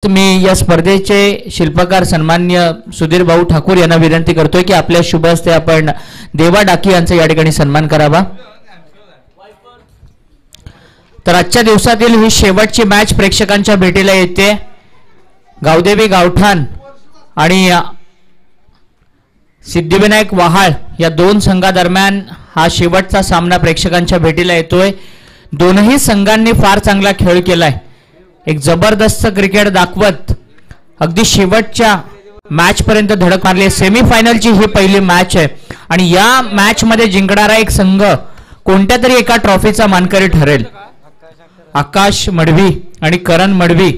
मी या स्पर्धेचे शिल्पकार सन्मान्य सुधीर भाऊ ठाकूर यांना विनंती करतोय की आपल्या शुभ हस्ते आपण देवा डाकी यांचा या ठिकाणी सन्मान करावा। तर आजच्या दिवसातील ही शेवटची मॅच प्रेक्षकांच्या भेटीला येते। गावदेवी गावठाण आणि सिद्धिविनायक वहाळ या दोन संघादरम्यान हा शेवटचा सामना प्रेक्षकांच्या भेटीला येतोय। दोनही संघांनी फार चांगला खेळ केलाय, एक जबरदस्त क्रिकेट दाखवत अगदी शेवटच्या मॅच पर्यंत धडक मारली। सेमीफायनलची ही पहिली मॅच आहे आणि या मॅच मध्ये जिंकणारा एक संघ कोणत्या तरी एका ट्रॉफीचा मानकरी ठरेल। आकाश मडवी आणि करण मडवी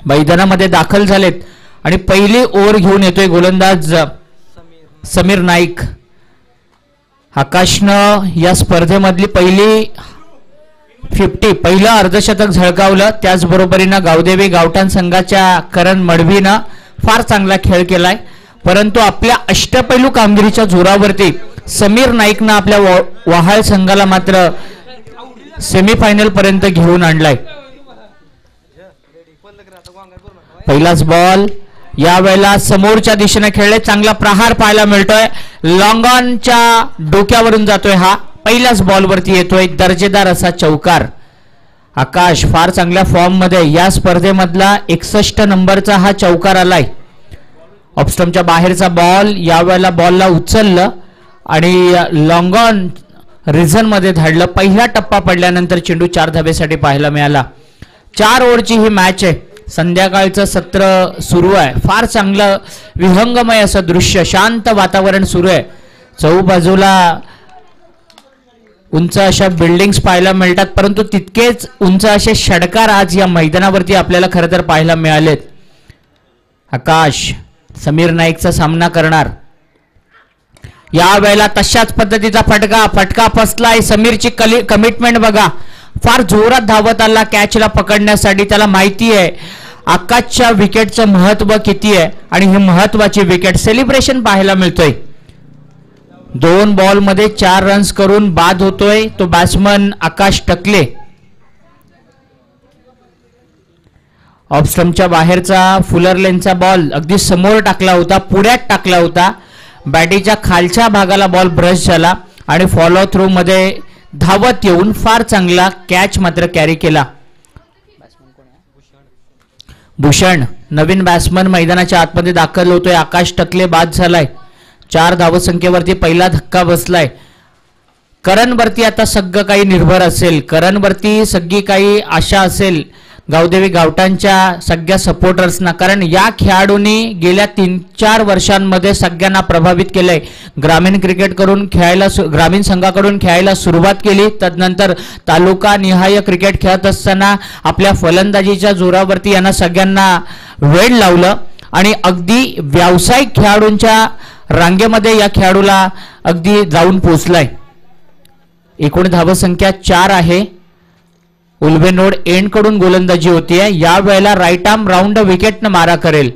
मैदानामध्ये दाखल झालेत आणि पहिली ओव्हर घेऊन येतोय गोलंदाज समीर नाईक। आकाशनं या स्पर्धेमधली पहिली 50 पहिलं अर्धशतक झळकावलं। त्याचबरोबरीनं गावदेवी गावठाण संघाच्या करण मडवीनं फार चांगला खेळ केलाय, परंतु आपल्या अष्टपैलू कामगिरीच्या जोरावरती समीर नाईकनं आपल्या वहाळ संघाला मात्र सेमीफायनल पर्यंत घेऊन आणलाय। पहिलाच बॉल यावेळेला समोरच्या दिशेने खेळले, चांगला प्रहार पाहायला मिळतोय। लॉंग ऑनच्या डोक्यावरून जातोय, हा पहिल्याच बॉलवरती येतोय दर्जेदार असा चौकार। आकाश फार चांगल्या फॉर्म मध्ये या स्पर्धेमधला 61 नंबरचा हा चौकार आलाय। ऑफस्टंपच्या बाहेरचा बॉल यावेळेला बॉलला उचललं आणि लॉंग ऑन रिझन मध्ये धाडलं। पहिला टप्पा पडल्यानंतर चेंडू 4 धाब्यासाठी पाहायला मिळाला। 4 ओव्हरची ही मॅच आहे, संध्याकाळचं सत्र सुरू आहे। फार चांगलं विहंगमय असं दृश्य, शांत वातावरण सुरू आहे। चहूबाजूला उंच अशा बिल्डिंग्स पाहायला मिळतात, परंतु तितकेच उंच असे षटकार आज या मैदानावरती आपल्याला खरं तर पाहायला मिळालेत। आकाश समीर नाईकचा सामना करणार। या वेळेला तशाच पद्धतीचा फटका फसलाय। समीरची कमिटमेंट बघा, फार जोरात धावत आला कॅचला पकडण्यासाठी। त्याला माहिती आहे आकाशच्या विकेटचं महत्व किती आहे आणि ही महत्वाची विकेट। सेलिब्रेशन पाहायला मिळतोय। 2 बॉल मध्ये 4 रन्स करून बाद होतोय तो बॅट्समन आकाश टकले। ऑफस्टंपच्या बाहेरचा फुलर लेनचा बॉल अगदी समोर टाकला होता, पुढ्यात टाकला होता। बॅटीच्या खालच्या भागाला बॉल ब्रश झाला आणि फॉलो थ्रू मध्ये धावत येऊन फार चांगला कॅच मात्र कॅरी केला। भूषण नवीन बॅट्समन मैदानाच्या आतमध्ये दाखल होतोय। आकाश टकले बाद झालाय। 4 धावसंख्येवरती पहिला धक्का बसलाय। करणवरती आता सगळं काही निर्भर असेल, करणवरती सगळी काही आशा असेल गावदेवी गावठाणच्या सगळ्या सपोर्टर्सना, कारण या खेळाडूंनी गेल्या 3-4 वर्षांमध्ये सगळ्यांना प्रभावित केलंय। ग्रामीण क्रिकेट करून खेळायला, ग्रामीण संघाकडून खेळायला सुरुवात केली, तदनंतर तालुका निहाय क्रिकेट खेळत असताना आपल्या फलंदाजीच्या जोरावरती यांना सगळ्यांना वेळ लावलं आणि अगदी व्यावसायिक खेळाडूंच्या रांगेमध्ये या खेळाडूला अगदी जाऊन पोहोचलाय। एकूण धावसंख्या 4 आहे। उल्बेनोड एंड कडून गोलंदाजी होतीये। या वेळेला राईट आर्म राऊंड विकेटनं मारा करेल।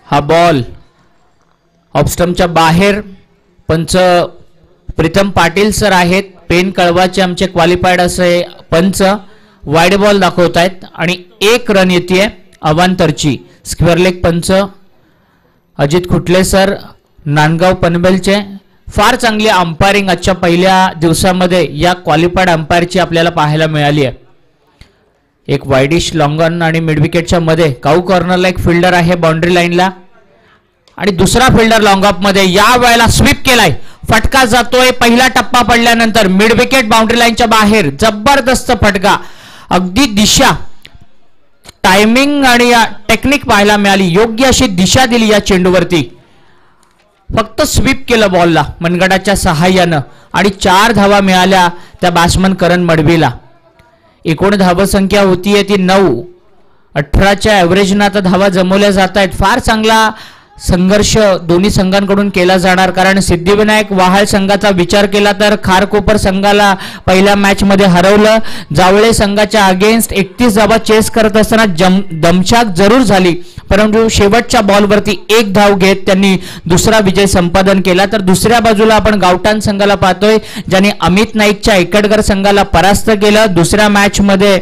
हा बॉल ऑफस्टंपच्या बाहेर पंच प्रीतम पाटील सर आहेत, पेन कळवाचे आमचे क्वालिफाईड असे पंच वाईड बॉल दाखवत आहेत आणि 1 रन येते अवांतरची। स्क्वेअर लेग पंच अजित खुटले सर नांदगाव पनवेलचे। फार चांगली अंपायरिंग आजच्या पहिल्या दिवसामध्ये या क्वालिफाईड अंपायरची आपल्याला पाहायला मिळाली आहे। एक वाईडिश लॉंग ऑन आणि मिड विकेटच्या मध्ये काऊ कॉर्नरला एक फिल्डर आहे बाउंड्री लाईनला आणि दुसरा फिल्डर लॉंग ऑफ मध्ये। या वेळेला स्वीप केलाय, फटका जातोय। पहिला टप्पा पडल्यानंतर मिड विकेट बाउंड्री लाईनच्या बाहेर जबरदस्त फटका, अगदी दिशा, टायमिंग आणि टेक्निक पाहायला मिळाली। योग्य अशी दिशा दिली या चेंडूवरती, फक्त स्वीप केलं बॉलला मनगटाच्या सहाय्यानं आणि 4 धावा मिळाल्या त्या बॅट्समन करण मडवीला। एकूण धावसंख्या होतीये ती 9। 18च्या ॲव्हरेजनं आता धावा जमवल्या जात आहेत। फार चांगला संघर्ष दोन्ही संघांकडून केला जाणार, कारण सिद्धिविनायक वाहाळ संघाचा विचार केला तर खारकोपर संघाला पहिल्या मॅच मध्ये हरवलं. जावळे संघाच्या अगेन्स्ट 31 धावा चेस करत असताना दमछाक जरूर झाली, परंतु शेवटच्या बॉलवरती 1 धाव घेत त्यांनी दुसरा विजय संपादन केला. तर दुसऱ्या बाजूला आपण गावठाण संघाला पाहतोय, ज्यांनी अमित नाईकच्या एकटगर संघाला परास्त केलं. दुसऱ्या मॅच मध्ये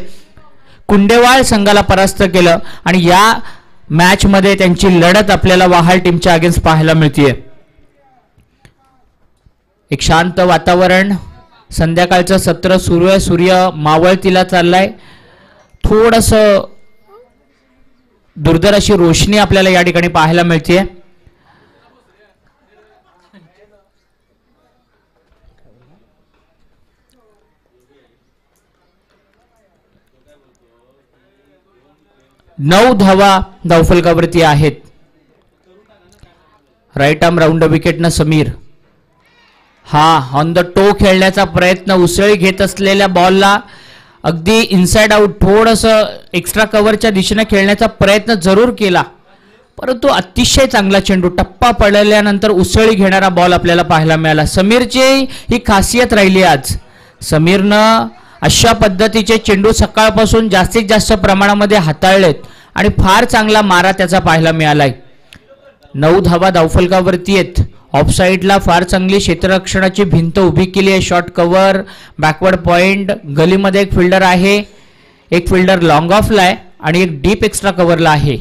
कुंडेवाळ संघाला परास्त केलं आणि या मॅच मध्ये त्यांची लढत आपल्याला वाहाळ टीमच्या अगेन्स्ट पाहायला मिळतीये. एक शांत वातावरण, संध्याकाळचं सत्र सुरू आहे, सूर्य मावळतीला चाललाय, थोडस दुर्धर अशी रोशनी आपल्याला या ठिकाणी पाहायला मिळतीये. नऊ धावा धावफलकावरती आहेत. राईट आर्म राऊंड विकेटनं समीर हा ऑन द टो खेळण्याचा प्रयत्न, उसळी घेत असलेल्या बॉलला अगदी इनसाइड आउट थोडस एक्स्ट्रा कव्हरच्या दिशेने खेळण्याचा प्रयत्न जरूर केला, परंतु अतिशय चांगला चेंडू टप्पा पडल्यानंतर उसळी घेणारा बॉल आपल्याला पाहायला मिळाला. समीरची ही खासियत राहिली आज. समीरनं अशा पद्धतीचे चेंडू सकाळपासून जास्तीत जास्त प्रमाणामध्ये हाताळलेत आणि फार चांगला मारा त्याचा पाहायला मिळालाय. 9 धावा धावफलकावरती आहेत. ऑफ साइडला फार चांगली क्षेत्ररक्षणाची भिंत उभी केली आहे. शॉर्ट कव्हर, बॅकवर्ड पॉइंट, गलीमध्ये एक फिल्डर आहे, एक फिल्डर लॉंग ऑफला आहे आणि एक डीप एक्स्ट्रा कव्हरला आहे.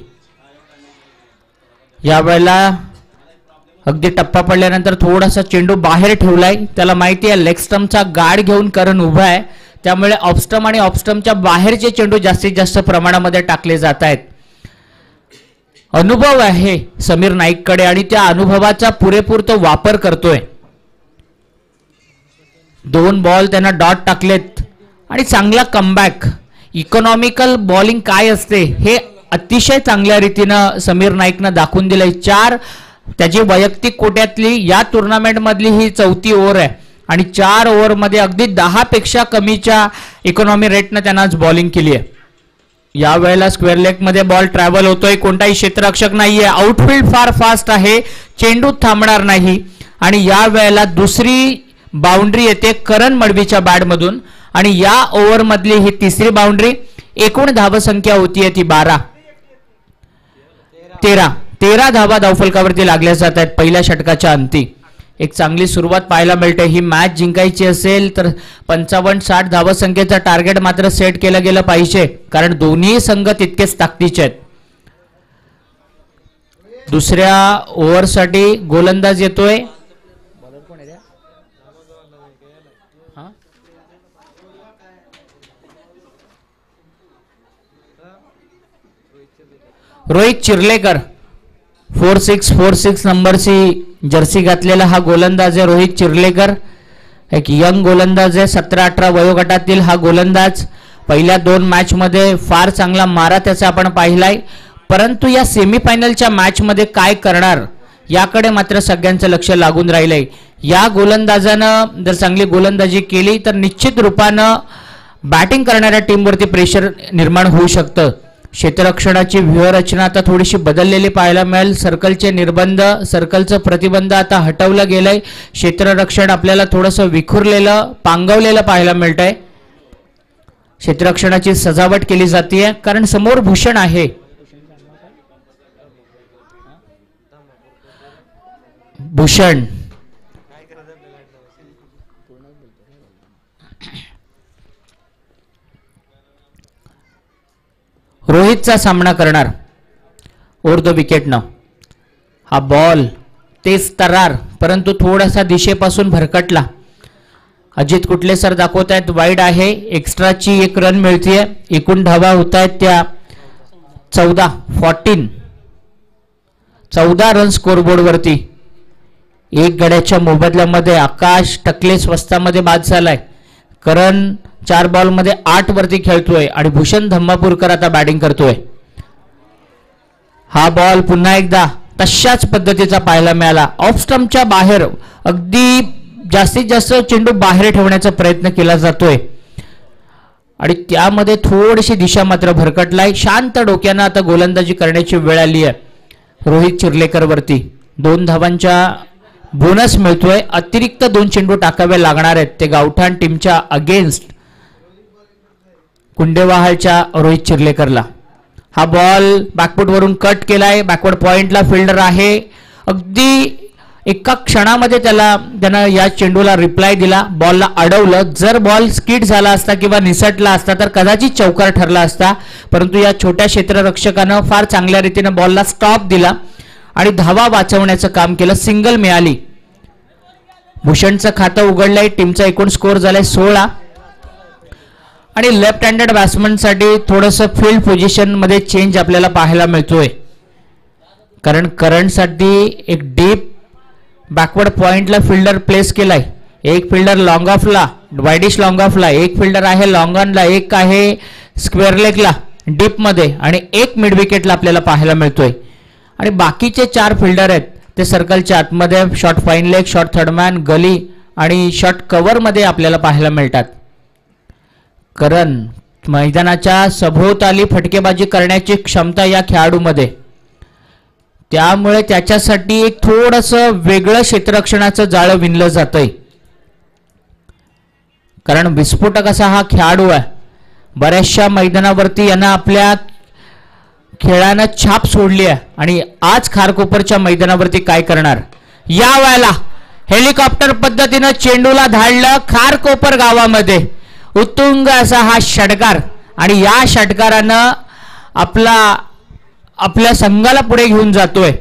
यावेळेला अगदी टप्पा पडल्यानंतर थोडासा चेंडू बाहेर ठेवलाय. त्याला माहिती आहे लेग स्टंपचा गार्ड घेऊन करण उभा आहे, त्यामुळे ऑफस्टम आणि ऑफस्टमच्या बाहेरचे चेंडू जास्तीत जास्त प्रमाणामध्ये टाकले जात आहेत. अनुभव आहे समीर नाईककडे आणि त्या अनुभवाचा पुरेपूर तो वापर करतोय. 2 बॉल त्यांना डॉट टाकलेत आणि चांगला कमबॅक. इकॉनॉमिकल बॉलिंग काय असते हे अतिशय चांगल्या रीतीनं समीर नाईकनं दाखवून दिलंय. 4 त्याची वैयक्तिक कोट्यातली या टुर्नामेंट मधली ही 4थी ओव्हर आहे आणि 4 ओव्हरमध्ये अगदी 10 पेक्षा कमीच्या इकॉनॉमी रेटनं त्यांना आज बॉलिंग केली आहे. या वेळेला स्क्वेअर लेग मध्ये बॉल ट्रॅव्हल होतोय, कोणताही क्षेत्ररक्षक नाहीये, आउटफील्ड फार फास्ट आहे, चेंडू थांबणार नाही आणि या वेळेला दुसरी बाउंड्री येते करण मडवीच्या बॅटमधून आणि या ओव्हर मधली ही तिसरी बाउंड्री. एकूण धावसंख्या होतीये ती 13 धावा धावफलकावरती लागल्या जात आहेत पहिल्या षटकाच्या अंती. एक चांगली सुरुवात पाहायला मिळते. ही मॅच जिंकायची असेल तर 55-60 धावसंख्येचा टार्गेट मात्र सेट केलं गेलं पाहिजे, कारण दोन्ही संघ तितकेच ताकदीचे आहेत. दुसऱ्या ओव्हरसाठी गोलंदाज येतोय. रोहित चिर्लेकर 4646 नंबरची जर्सी घातलेला हा गोलंदाज आहे रोहित चिर्लेकर. एक यंग गोलंदाज आहे, 17-18 वयोगटातील हा गोलंदाज. पहिल्या 2 मॅच मध्ये फार चांगला मारा त्याचा आपण पाहिलाय, परंतु या सेमीफायनलच्या मॅच मध्ये काय करणार याकडे मात्र सगळ्यांचं लक्ष लागून राहिलंय. या गोलंदाजानं जर चांगली गोलंदाजी केली तर निश्चित रूपानं बॅटिंग करणाऱ्या टीमवरती प्रेशर निर्माण होऊ शकतं. क्षेत्ररक्षणाची व्यूहरचना आता थोडीशी बदललेली पाहायला मिळेल. सर्कलचे निर्बंध, सर्कलचं प्रतिबंध आता हटवलं गेलंय. क्षेत्ररक्षण आपल्याला थोडंसं विखुरलेलं, पांगवलेलं पाहायला मिळतंय. क्षेत्ररक्षणाची सजावट केली जाते कारण समोर भूषण आहे. भूषण रोहितचा सामना करणार ओव्हर द विकेटनं. हा बॉल तेच तरार, परंतु थोडासा दिशेपासून भरकटला. अजित कुठले सर दाखवत आहेत वाईड आहे. एक्स्ट्राची 1 रन मिळतीये. एकूण धावा होत आहेत त्या 14 रन स्कोरबोर्ड वरती. 1 गड्याच्या मोबदल्यामध्ये आकाश टकले स्वस्तामध्ये बाद झालाय. करण 4 बॉल मध्ये 8 वरती खेळतोय आणि भूषण धम्मापूरकर आता बॅटिंग करतोय. हा बॉल पुन्हा एकदा तशाच पद्धतीचा पाहायला मिळाला. ऑफ स्टंपच्या बाहेर अगदी जास्तीत जास्त चेंडू बाहेर ठेवण्याचा प्रयत्न केला जातोय आणि त्यामध्ये थोडीशी दिशा मात्र भरकटलाय. शांत डोक्यानं आता गोलंदाजी करण्याची वेळ आली आहे. रोहित चिर्लेकर वरती 2 धावांच्या बोनस मिळतोय. अतिरिक्त 2 चेंडू टाकावे लागणार आहेत ते गावठाण टीमच्या अगेन्स्ट कुंडेवाहाळच्या रोहित चिर्लेकरला. हा बॉल बॅकफूट वरून कट केलाय. बॅकवर्ड पॉइंटला फिल्डर आहे. अगदी एका क्षणामध्ये त्यानं या चेंडूला रिप्लाय दिला. बॉलला अडवलं. जर बॉल स्किड झाला असता किंवा निसटला असता तर कदाचित चौकार ठरला असता, परंतु या छोट्या क्षेत्ररक्षकानं फार चांगल्या रीतीने बॉलला स्टॉप दिला आणि धावा वाचवण्याचं काम केलं. सिंगल मिळाली. भूषणचं खातं उघडलंय. टीमचा एकूण स्कोअर झालाय 16. आणि लेफ्ट हँडेड बॅट्समनसाठी थोडंसं फील्ड पोझिशन मध्ये चेंज आपल्याला पाहायला मिळतोय, कारण करंटसाठी एक डीप बॅकवर्ड पॉइंटला फिल्डर प्लेस केलाय. एक फिल्डर लॉंग ऑफला, वायडिश लॉंग ऑफला, एक फिल्डर आहे लॉंग ऑनला, एक आहे स्क्वेअर लेगला डीप मध्ये आणि एक मिड विकेटला आपल्याला पाहायला मिळतोय. आणि बाकीचे 4 फिल्डर आहेत ते सर्कलच्या आतमध्ये short fine leg, short third man, gully आणि शॉर्ट कव्हर मध्ये आपल्याला पाहायला मिळतात. करण मैदानाच्या सभोवताली फटकेबाजी करण्याची क्षमता या खेळाडूमध्ये, त्यामुळे त्याच्यासाठी एक थोडंसं वेगळं क्षेत्ररक्षणाचं जाळं विणलं जातंय. कारण विस्फोटक असा हा खेळाडू आहे. बऱ्याचशा मैदानावरती यानं आपल्या खेळानं छाप सोडली आहे आणि आज खारकोपरच्या मैदानावरती काय करणार. या वेळेला हेलिकॉप्टर पद्धतीनं चेंडूला धाडलं खारकोपर गावामध्ये. उत्तुंग असा हा षटकार आणि या षटकारानं आपल्या संघाला पुढे घेऊन जातोय.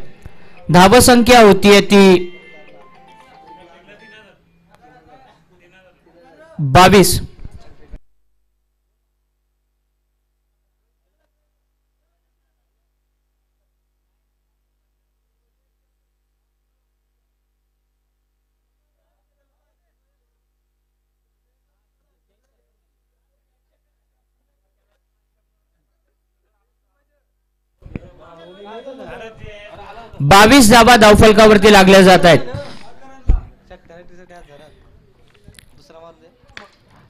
धावसंख्या होतीये ती 22. बावीस धावा धावफलकावरती लागल्या जात आहेत.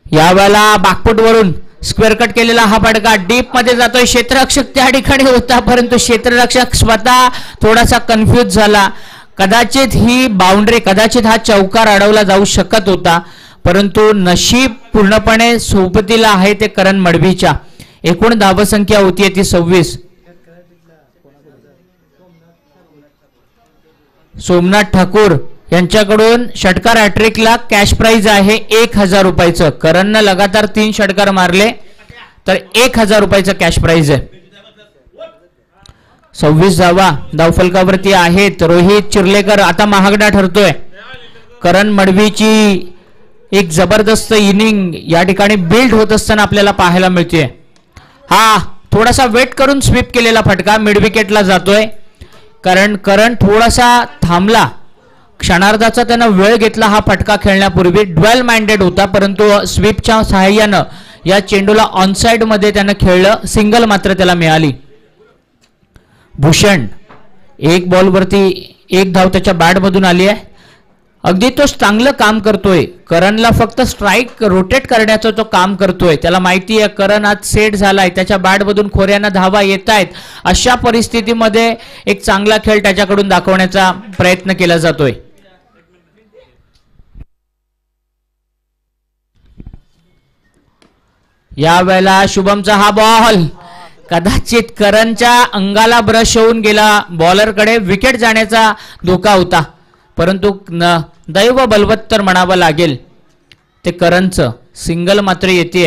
यावेळेला बॅकफूट वरून स्क्वेअर कट केलेला हा फटका डीप मध्ये जातोय. क्षेत्ररक्षक त्या ठिकाणी होता, परंतु क्षेत्ररक्षक स्वतः थोडासा कन्फ्यूज झाला. कदाचित ही बाउंड्री, कदाचित हा चौकार अडवला जाऊ शकत होता, परंतु नशीब पूर्णपणे सोबतीला आहे ते करण मडवीच्या. एकूण धावसंख्या होतीये ती 26. सोमनाथ ठाकूर यांच्याकडून षटकार हॅट्रिकला कॅश प्राइज आहे 1000 रुपयाचं. करणनं लगातार 3 षटकार मारले तर 1000 रुपयाचं कॅश प्राइज आहे. 26 धावा धावफलकावरती आहेत. रोहित चिर्लेकर आता महागडा ठरतोय. करण मडवीची एक जबरदस्त इनिंग या ठिकाणी बिल्ड होत असताना आपल्याला पाहायला मिळते. हा थोडासा वेट करून स्वीप केलेला फटका मिड विकेटला जातोय, कारण करण थोडासा थांबला. क्षणार्धाचा त्यानं वेळ घेतला हा फटका खेळण्यापूर्वी. ड्वेल माइंडेड होता, परंतु स्वीपच्या सहाय्यानं या चेंडूला ऑनसाइड मध्ये त्यानं खेळलं. सिंगल मात्र त्याला मिळाली. भूषण 1 बॉलवरती 1 धाव त्याच्या बॅट मधून आली आहे. अगदी तो चांगलं काम करतोय. करणला फक्त स्ट्राईक रोटेट करण्याचं तो काम करतोय. त्याला माहिती आहे करण आज सेट झालाय, त्याच्या बॅट मधून खोऱ्यानं धावा येत आहेत. अशा परिस्थितीमध्ये एक चांगला खेळ त्याच्याकडून दाखवण्याचा प्रयत्न केला जातोय. या वेळेला शुभमचा हा बॉल कदाचित करणच्या अंगाला ब्रश होऊन गेला. बॉलरकडे विकेट जाण्याचा धोका होता, परंतु दैव बलवत्तर म्हणावं लागेल ते करणचं. सिंगल मात्र येते.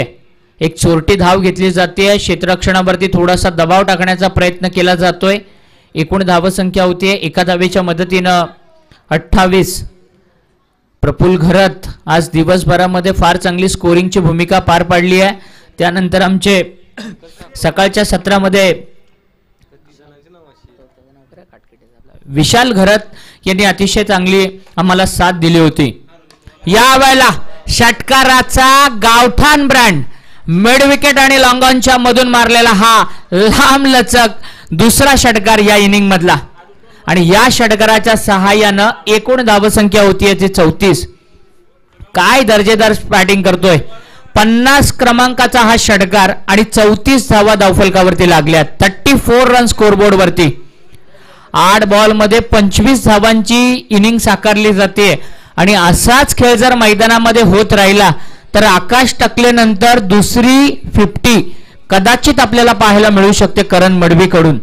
एक चोरटी धाव घेतली जाते. क्षेत्ररक्षणावरती थोडासा दबाव टाकण्याचा प्रयत्न केला जातोय. एकूण धावसंख्या होतीये एका धावेच्या मदतीनं 28. प्रफुल्ल घरत आज दिवसभरामध्ये फार चांगली स्कोरिंगची भूमिका पार पाडली आहे. त्यानंतर आमचे सकाळच्या सत्रामध्ये विशाल घरत यांनी अतिशय चांगली आम्हाला साथ दिली होती. या वेळेला षटकाराचा गावठाण ब्रँड मिड विकेट आणि लॉंग ऑनच्या मधून मारलेला हा लांब लचक दुसरा षटकार या इनिंग मधला आणि या षटकाराच्या सहाय्यानं एकूण धावसंख्या होती ती 34. काय दर्जेदार बॅटिंग करतोय. 50 क्रमांकाचा हा षटकार आणि 34 धावा धावफलकावरती लागल्या. 34 रन स्कोरबोर्ड वरती. 8 बॉलमध्ये 25 धावांची इनिंग साकारली जाते आणि असाच खेळ जर मैदानामध्ये होत राहिला तर आकाश टकलेनंतर दुसरी 50 कदाचित आपल्याला पाहायला मिळू शकते करण मडवीकडून.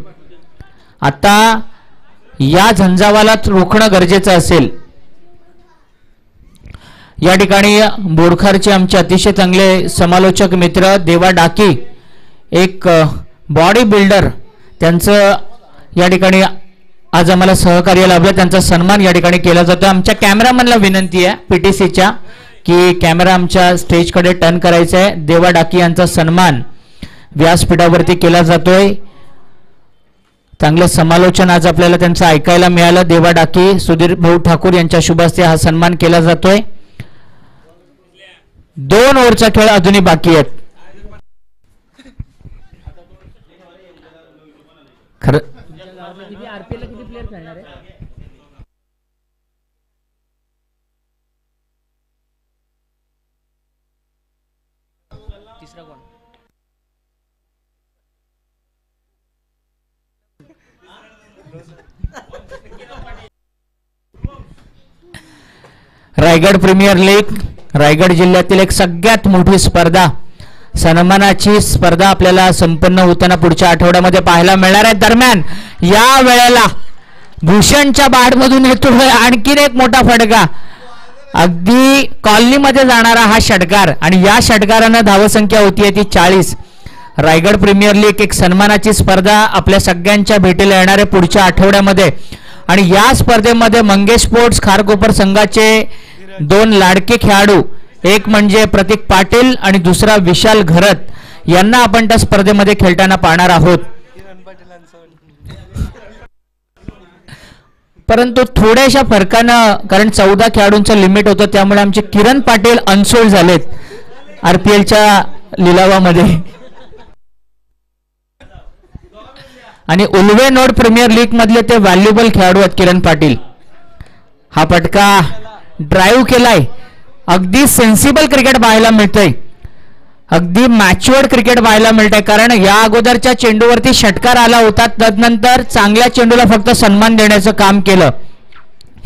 आता या झंझावाला रोखणं गरजेचं असेल. या ठिकाणी बोरखारचे आमचे अतिशय चांगले समालोचक मित्र देवा डाकी, एक बॉडी बिल्डर, त्यांचं या ठिकाणी आज आम्हाला सहकार्य लाभलं, त्यांचा सन्मान या ठिकाणी केला जातो. आमच्या कॅमेरामॅनला विनंती आहे पीटीसीच्या की कॅमेरा आमच्या स्टेजकडे टर्न करायचा आहे. देवा डाकी यांचा सन्मान व्यासपीठावरती केला जातोय. चांगलं समालोचन आज आपल्याला त्यांचं ऐकायला मिळालं. देवा डाकी, सुधीर भाऊ ठाकूर यांच्या शुभ हस्ते हा सन्मान केला जातोय. 2 ओव्हरचा खेळ अजूनही बाकी आहेत. खरं रायगड प्रीमियर लीग, रायगड जिल्ह्यातील एक सगळ्यात मोठी स्पर्धा, सन्मानाची स्पर्धा आपल्याला संपन्न होताना पुढच्या आठवड्यामध्ये पाहायला मिळणार आहे. दरम्यान या वेळेला भूषणच्या बाडमधून येतोय आणखीन एक मोठा फटका, अगदी कॉलनीमध्ये जाणारा हा षटकार आणि या षटकारानं धावसंख्या होती ती 40. रायगड प्रीमियर लीग एक सन्मानाची स्पर्धा आपल्या सगळ्यांच्या भेटीला येणार आहे पुढच्या आठवड्यामध्ये आणि या स्पर्धेमध्ये मंगेश स्पोर्ट्स खारकोपर संघाचे 2 लाडके खेळाडू, एक म्हणजे प्रतीक पाटील आणि दुसरा विशाल घरत यांना आपण त्या स्पर्धेमध्ये खेळताना पाहणार आहोत. परंतु थोड्याशा फरकानं, कारण 14 खेळाडूंचं लिमिट होतं त्यामुळे आमचे किरण पाटील अनसोल्ड झालेत आरपीएलच्या लिलावामध्ये आणि उल्वे नोड प्रीमियर लीग मधले ते व्हॅल्युएबल खेळाडू आहेत किरण पाटील. हा फटका ड्राईव्ह केलाय, अगदी सेन्सिबल क्रिकेट पाहायला मिळतंय, अगदी मॅच्युअर्ड क्रिकेट पाहायला मिळतंय. कारण या अगोदरच्या चेंडूवरती षटकार आला होता, तदनंतर चांगल्या चेंडूला फक्त सन्मान देण्याचं काम केलं.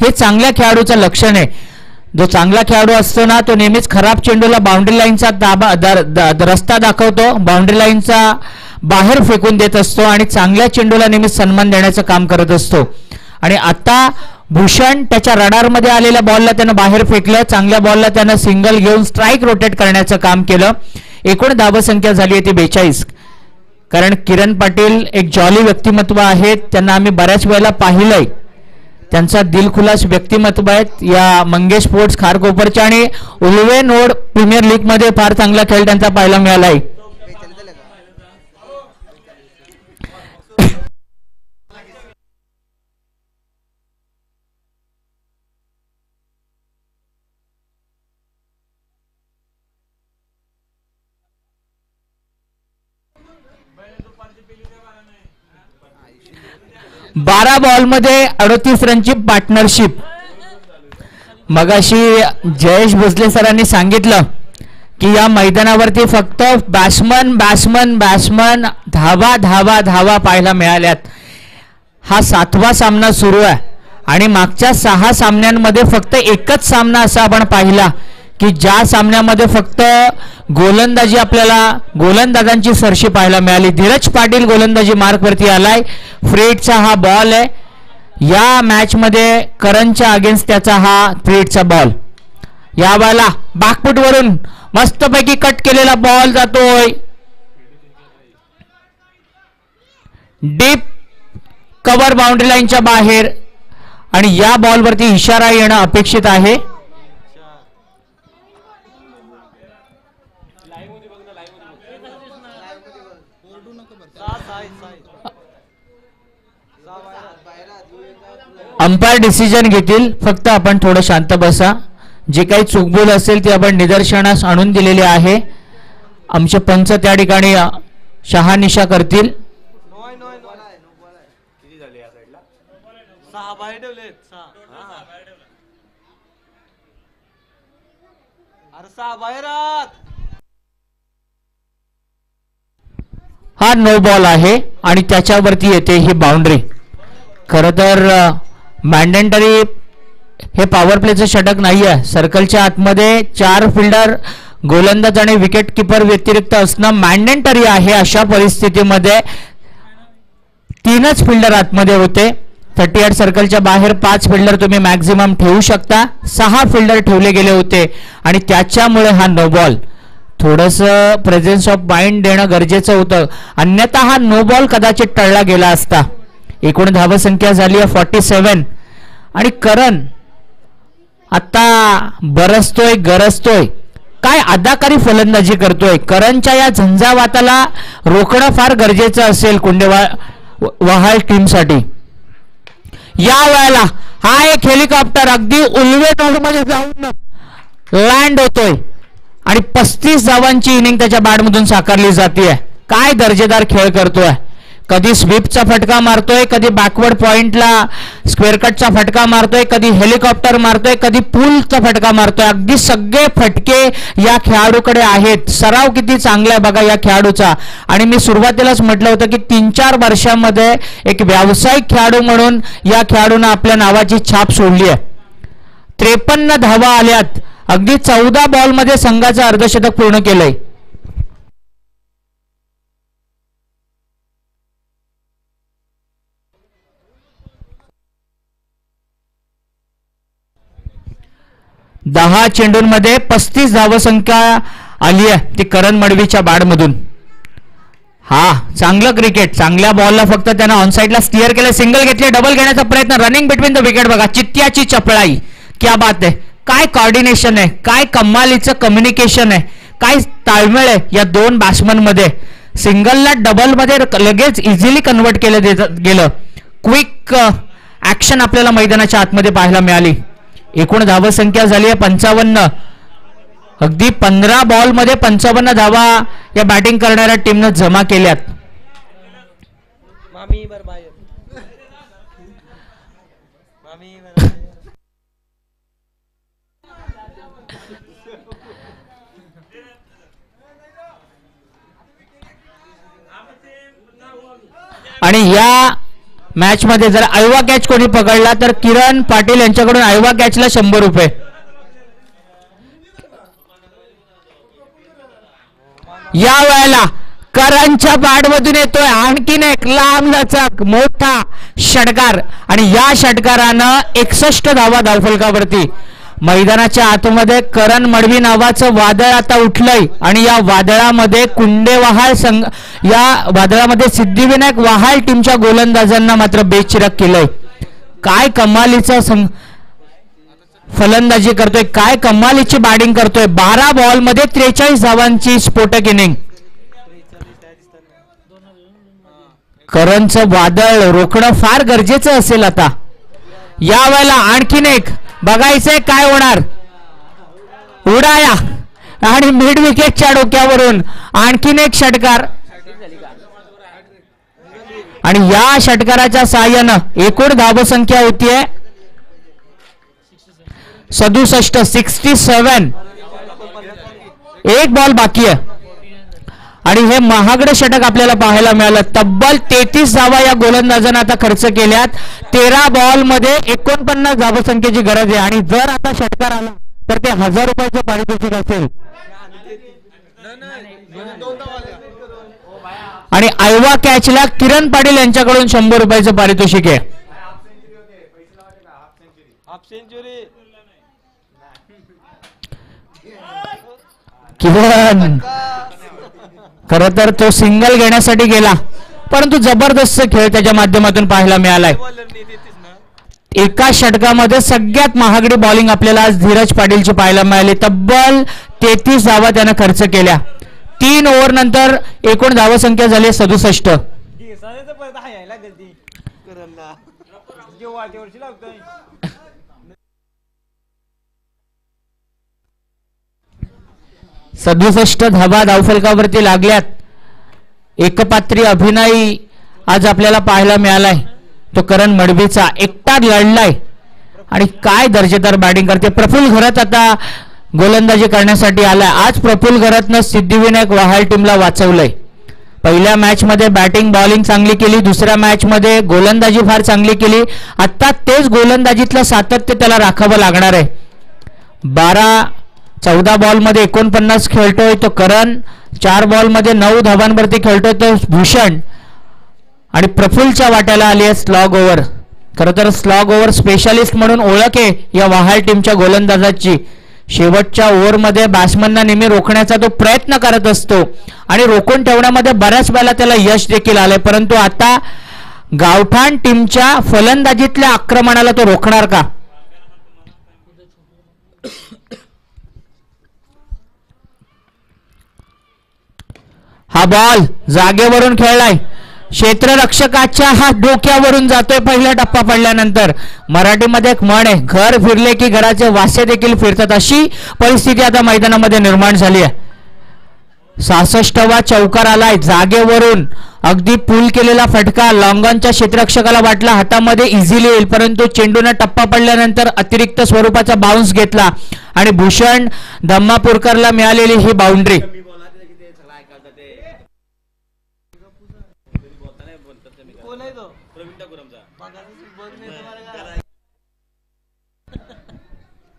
हे चांगल्या खेळाडूचं लक्षण आहे. जो चांगला खेळाडू असतो ना तो नेहमीच खराब चेंडूला बाउंड्री लाईनचा रस्ता दाखवतो, बाउंड्री लाईनचा बाहेर फेकून देत असतो आणि चांगल्या चेंडूला नेहमीच सन्मान देण्याचं काम करत असतो. आणि आता भूषण त्याच्या रडारमध्ये आलेल्या बॉलला त्यानं बाहेर फेकलं, चांगल्या बॉलला त्यानं सिंगल घेऊन स्ट्राईक रोटेट करण्याचं काम केलं. एकूण धावसंख्या झाली आहे ती 42. कारण किरण पाटील एक जॉली व्यक्तिमत्व आहेत, त्यांना आम्ही बऱ्याच वेळेला पाहिलंय, त्यांचा दिलखुलास व्यक्तिमत्व आहेत या मंगेश स्पोर्ट्स खारकोपरच्या आणि उल्वे नोड प्रीमियर लीग मध्ये फार चांगला खेळ त्यांचा पाहायला मिळालाय. बारा बॉल मध्ये 38 रनची पार्टनरशिप. मगाशी जयेश भोसले सरांनी सांगितलं की या मैदानावरती फक्त बॅट्समन बॅट्समन बॅट्समन धावा धावा धावा पाहायला मिळाल्यात. हा 7वा सामना सुरू आहे आणि मागच्या 6 सामन्यांमध्ये फक्त एकच सामना असा आपण पाहिला की ज्या सामन्यामध्ये फक्त गोलंदाजी आपल्याला गोलंदाजांची सरशी पाहायला मिळाली. धीरज पाटील गोलंदाजी मार्कवरती आलाय, फ्रीडचा हा बॉल आहे. या मॅच मध्ये करणच्या अगेन्स्ट त्याचा हा फ्रीडचा बॉल. या वेळेला बॅकफूट वरून मस्तपैकी कट केलेला बॉल जातोय डीप कव्हर बाउंड्री लाईनच्या बाहेर आणि या बॉलवरती इशारा येणं अपेक्षित आहे. अंपायर डिसिजन घेतील, फक्त आपण थोडं शांत बसा. जे काही चुकबोल असेल ते आपण निदर्शनास आणून दिलेले आहे. आमचे पंच त्या ठिकाणी शहानिशा करतील. हा नो बॉल आहे आणि त्याच्यावरती येते ही बाउंड्री. खरं तर मॅन्डेटरी हे पॉवर प्लेचं षटक नाही आहे. सर्कलच्या आतमध्ये 4 फिल्डर, गोलंदाज आणि विकेट किपर व्यतिरिक्त असणं मॅन्डेटरी आहे. अशा परिस्थितीमध्ये 3च फिल्डर आतमध्ये होते. 38 सर्कलच्या बाहेर 5 फिल्डर तुम्ही मॅक्झिमम ठेवू शकता. 6 फिल्डर ठेवले गेले होते आणि त्याच्यामुळे हा नो बॉल. थोडंसं प्रेझेन्स ऑफ माइंड देणं गरजेचं होतं, अन्यथा हा नो बॉल कदाचित टळला गेला असता. एकूण धावसंख्या झाली आहे 47 आणि करण आता बरसतोय, गरजतोय, काय अदाकारी फलंदाजी करतोय. करणच्या या झंझावाताला रोखणं फार गरजेचं असेल कुंडेवाहाळ टीमसाठी. या वेळेला हा एक हेलिकॉप्टर अगदी उल्वे नोडमध्ये जाऊन लँड होतोय आणि 35 धावांची इनिंग त्याच्या बॅटमधून साकारली जाते. काय दर्जेदार खेळ करतोय. कधी स्वीपचा फटका मारतोय, कधी बॅकवर्ड पॉइंटला स्क्वेअर कटचा फटका मारतोय, कधी हेलिकॉप्टर मारतोय, कधी पूलचा फटका मारतोय. अगदी सगळे फटके या खेळाडूकडे आहेत. सराव किती चांगला आहे बघा या खेळाडूचा. आणि मी सुरुवातीलाच म्हटलं होतं की 3-4 वर्षांमध्ये एक व्यावसायिक खेळाडू म्हणून या खेळाडूने आपल्या नावाची छाप सोडली आहे. 53 धावा आल्यात. अगदी 14 बॉलमध्ये संघाचं अर्धशतक पूर्ण केलंय. दहा चेंडूंमध्ये 35 धावसंख्या आली आहे ती करण मडवीच्या बॅटमधून. हा चांगलं क्रिकेट. चांगल्या बॉलला फक्त त्यानं ऑनसाइडला स्टिअर केलं, सिंगल घेतले, डबल घेण्याचा प्रयत्न, रनिंग बिटवीन द विकेट. बघा चित्त्याची चपळाई, क्या बात आहे. काय कॉर्डिनेशन आहे, काय कमालीचं कम्युनिकेशन आहे, काय ताळमेळ आहे या 2 बॅट्समन मध्ये. सिंगलला डबल मध्ये लगेच इझिली कन्वर्ट केलं गेलं. क्विक ऍक्शन आपल्याला मैदानाच्या आतमध्ये पाहायला मिळाली. एकूण धावसंख्या झाली आहे 55. अगदी 15 बॉलमध्ये 55 धावा या बॅटिंग करणाऱ्या टीमनं जमा केल्यात. आणि या मॅच मध्ये जर आयवा कॅच कोणी पकडला तर किरण पाटील यांच्याकडून आयवा कॅचला 100 रुपये. या वेळेला करणच्या बॅटमधून येतोय आणखीन एक लांब लचक मोठा षटकार आणि या षटकारानं 61 धावा धावफलकावरती. मैदानाच्या आतमध्ये करण मडवी नावाचं वादळ आता उठलंय आणि या वादळामध्ये कुंडेवाहाळ संघ, या वादळामध्ये सिद्धिविनायक वहाळ टीमच्या गोलंदाजांना मात्र बेचिराख केलंय. काय कमालीचं फलंदाजी करतोय, काय कमालीची बॅटिंग करतोय. 12 बॉलमध्ये 43 धावांची स्फोटक इनिंग. करणचं वादळ रोखणं फार गरजेचं असेल आता. या वेळेला आणखीन एक बघायचंय काय होणार. उडाया आणि मिड विकेटच्या डोक्यावरून आणखीन एक षटकार आणि या षटकाराच्या साहाय्यानं एकूण धावसंख्या होतीये 67. एक बॉल बाकी आहे आणि हे महागडे षटक आपल्याला पाहायला मिळालं. तब्बल 33 धावा या गोलंदाजांना आता खर्च केल्यात. 13 बॉल मध्ये 49 धावसंख्येची गरज आहे आणि जर आता षटकार आला तर ते 1000 रुपयाचं पारितोषिक असेल. आणि आयवा कॅचला किरण पाटील यांच्याकडून 100 रुपयाचं पारितोषिक आहे. किरण खर तर तो सिंगल घेण्यासाठी गेला परंतु जबरदस्त खेळ त्याच्या माध्यमातून पाहायला मिळालाय. एका षटकामध्ये सगळ्यात महागडी बॉलिंग आपल्याला आज धीरज पाटीलची पाहायला मिळाली. तब्बल 33 धावा त्यानं खर्च केल्या. 3 ओव्हर नंतर एकूण धावसंख्या झाली 67. धावा धावफलकावरती लागल्यात. एकपात्री अभिनय आज आपल्याला पाहायला मिळालाय. तो करण मडवीचा एकटा लढलाय आणि काय दर्जेदार बॅटिंग करते. प्रफुल्ल घरात आता गोलंदाजी करण्यासाठी आलाय. आज प्रफुल्ल घरातनं सिद्धिविनायक वहाळ टीमला वाचवलंय. पहिल्या मॅच मध्ये बॅटिंग बॉलिंग चांगली केली, दुसऱ्या मॅच मध्ये गोलंदाजी फार चांगली केली. आता तेच गोलंदाजीतलं सातत्य त्याला राखावं लागणार आहे. 14 बॉलमध्ये 49 खेळतोय तो करण, 4 बॉलमध्ये 9 धावांवरती खेळतोय तो भूषण आणि प्रफुल्लच्या वाट्याला आली आहे स्लॉग ओव्हर. खरं तर स्लॉग ओव्हर स्पेशालिस्ट म्हणून ओळख आहे या वहाल टीमच्या गोलंदाजाची. शेवटच्या ओव्हरमध्ये बॅट्समनना नेहमी रोखण्याचा तो प्रयत्न करत असतो आणि रोखून ठेवण्यामध्ये बऱ्याच वेळेला त्याला यश देखील आलंय. परंतु आता गावठाण टीमच्या फलंदाजीतल्या आक्रमणाला तो रोखणार का? हा बॉल जागेवरून खेळलाय, क्षेत्ररक्षकाच्या हा डोक्यावरून जातोय पहिला टप्पा पडल्यानंतर. मराठीमध्ये एक म्हण आहे, घर फिरले की घराचे वासे देखील फिरतात, अशी परिस्थिती आता मैदानामध्ये निर्माण झाली आहे. 66वा चौकार आलाय जागेवरून, अगदी पूल केलेला फटका. लॉंगॉनच्या क्षेत्ररक्षकाला वाटला हातामध्ये इझिली येईल, परंतु चेंडूने टप्पा पडल्यानंतर अतिरिक्त स्वरूपाचा बाउन्स घेतला आणि भूषण धम्मापूरकरला मिळालेली ही बाउंड्री.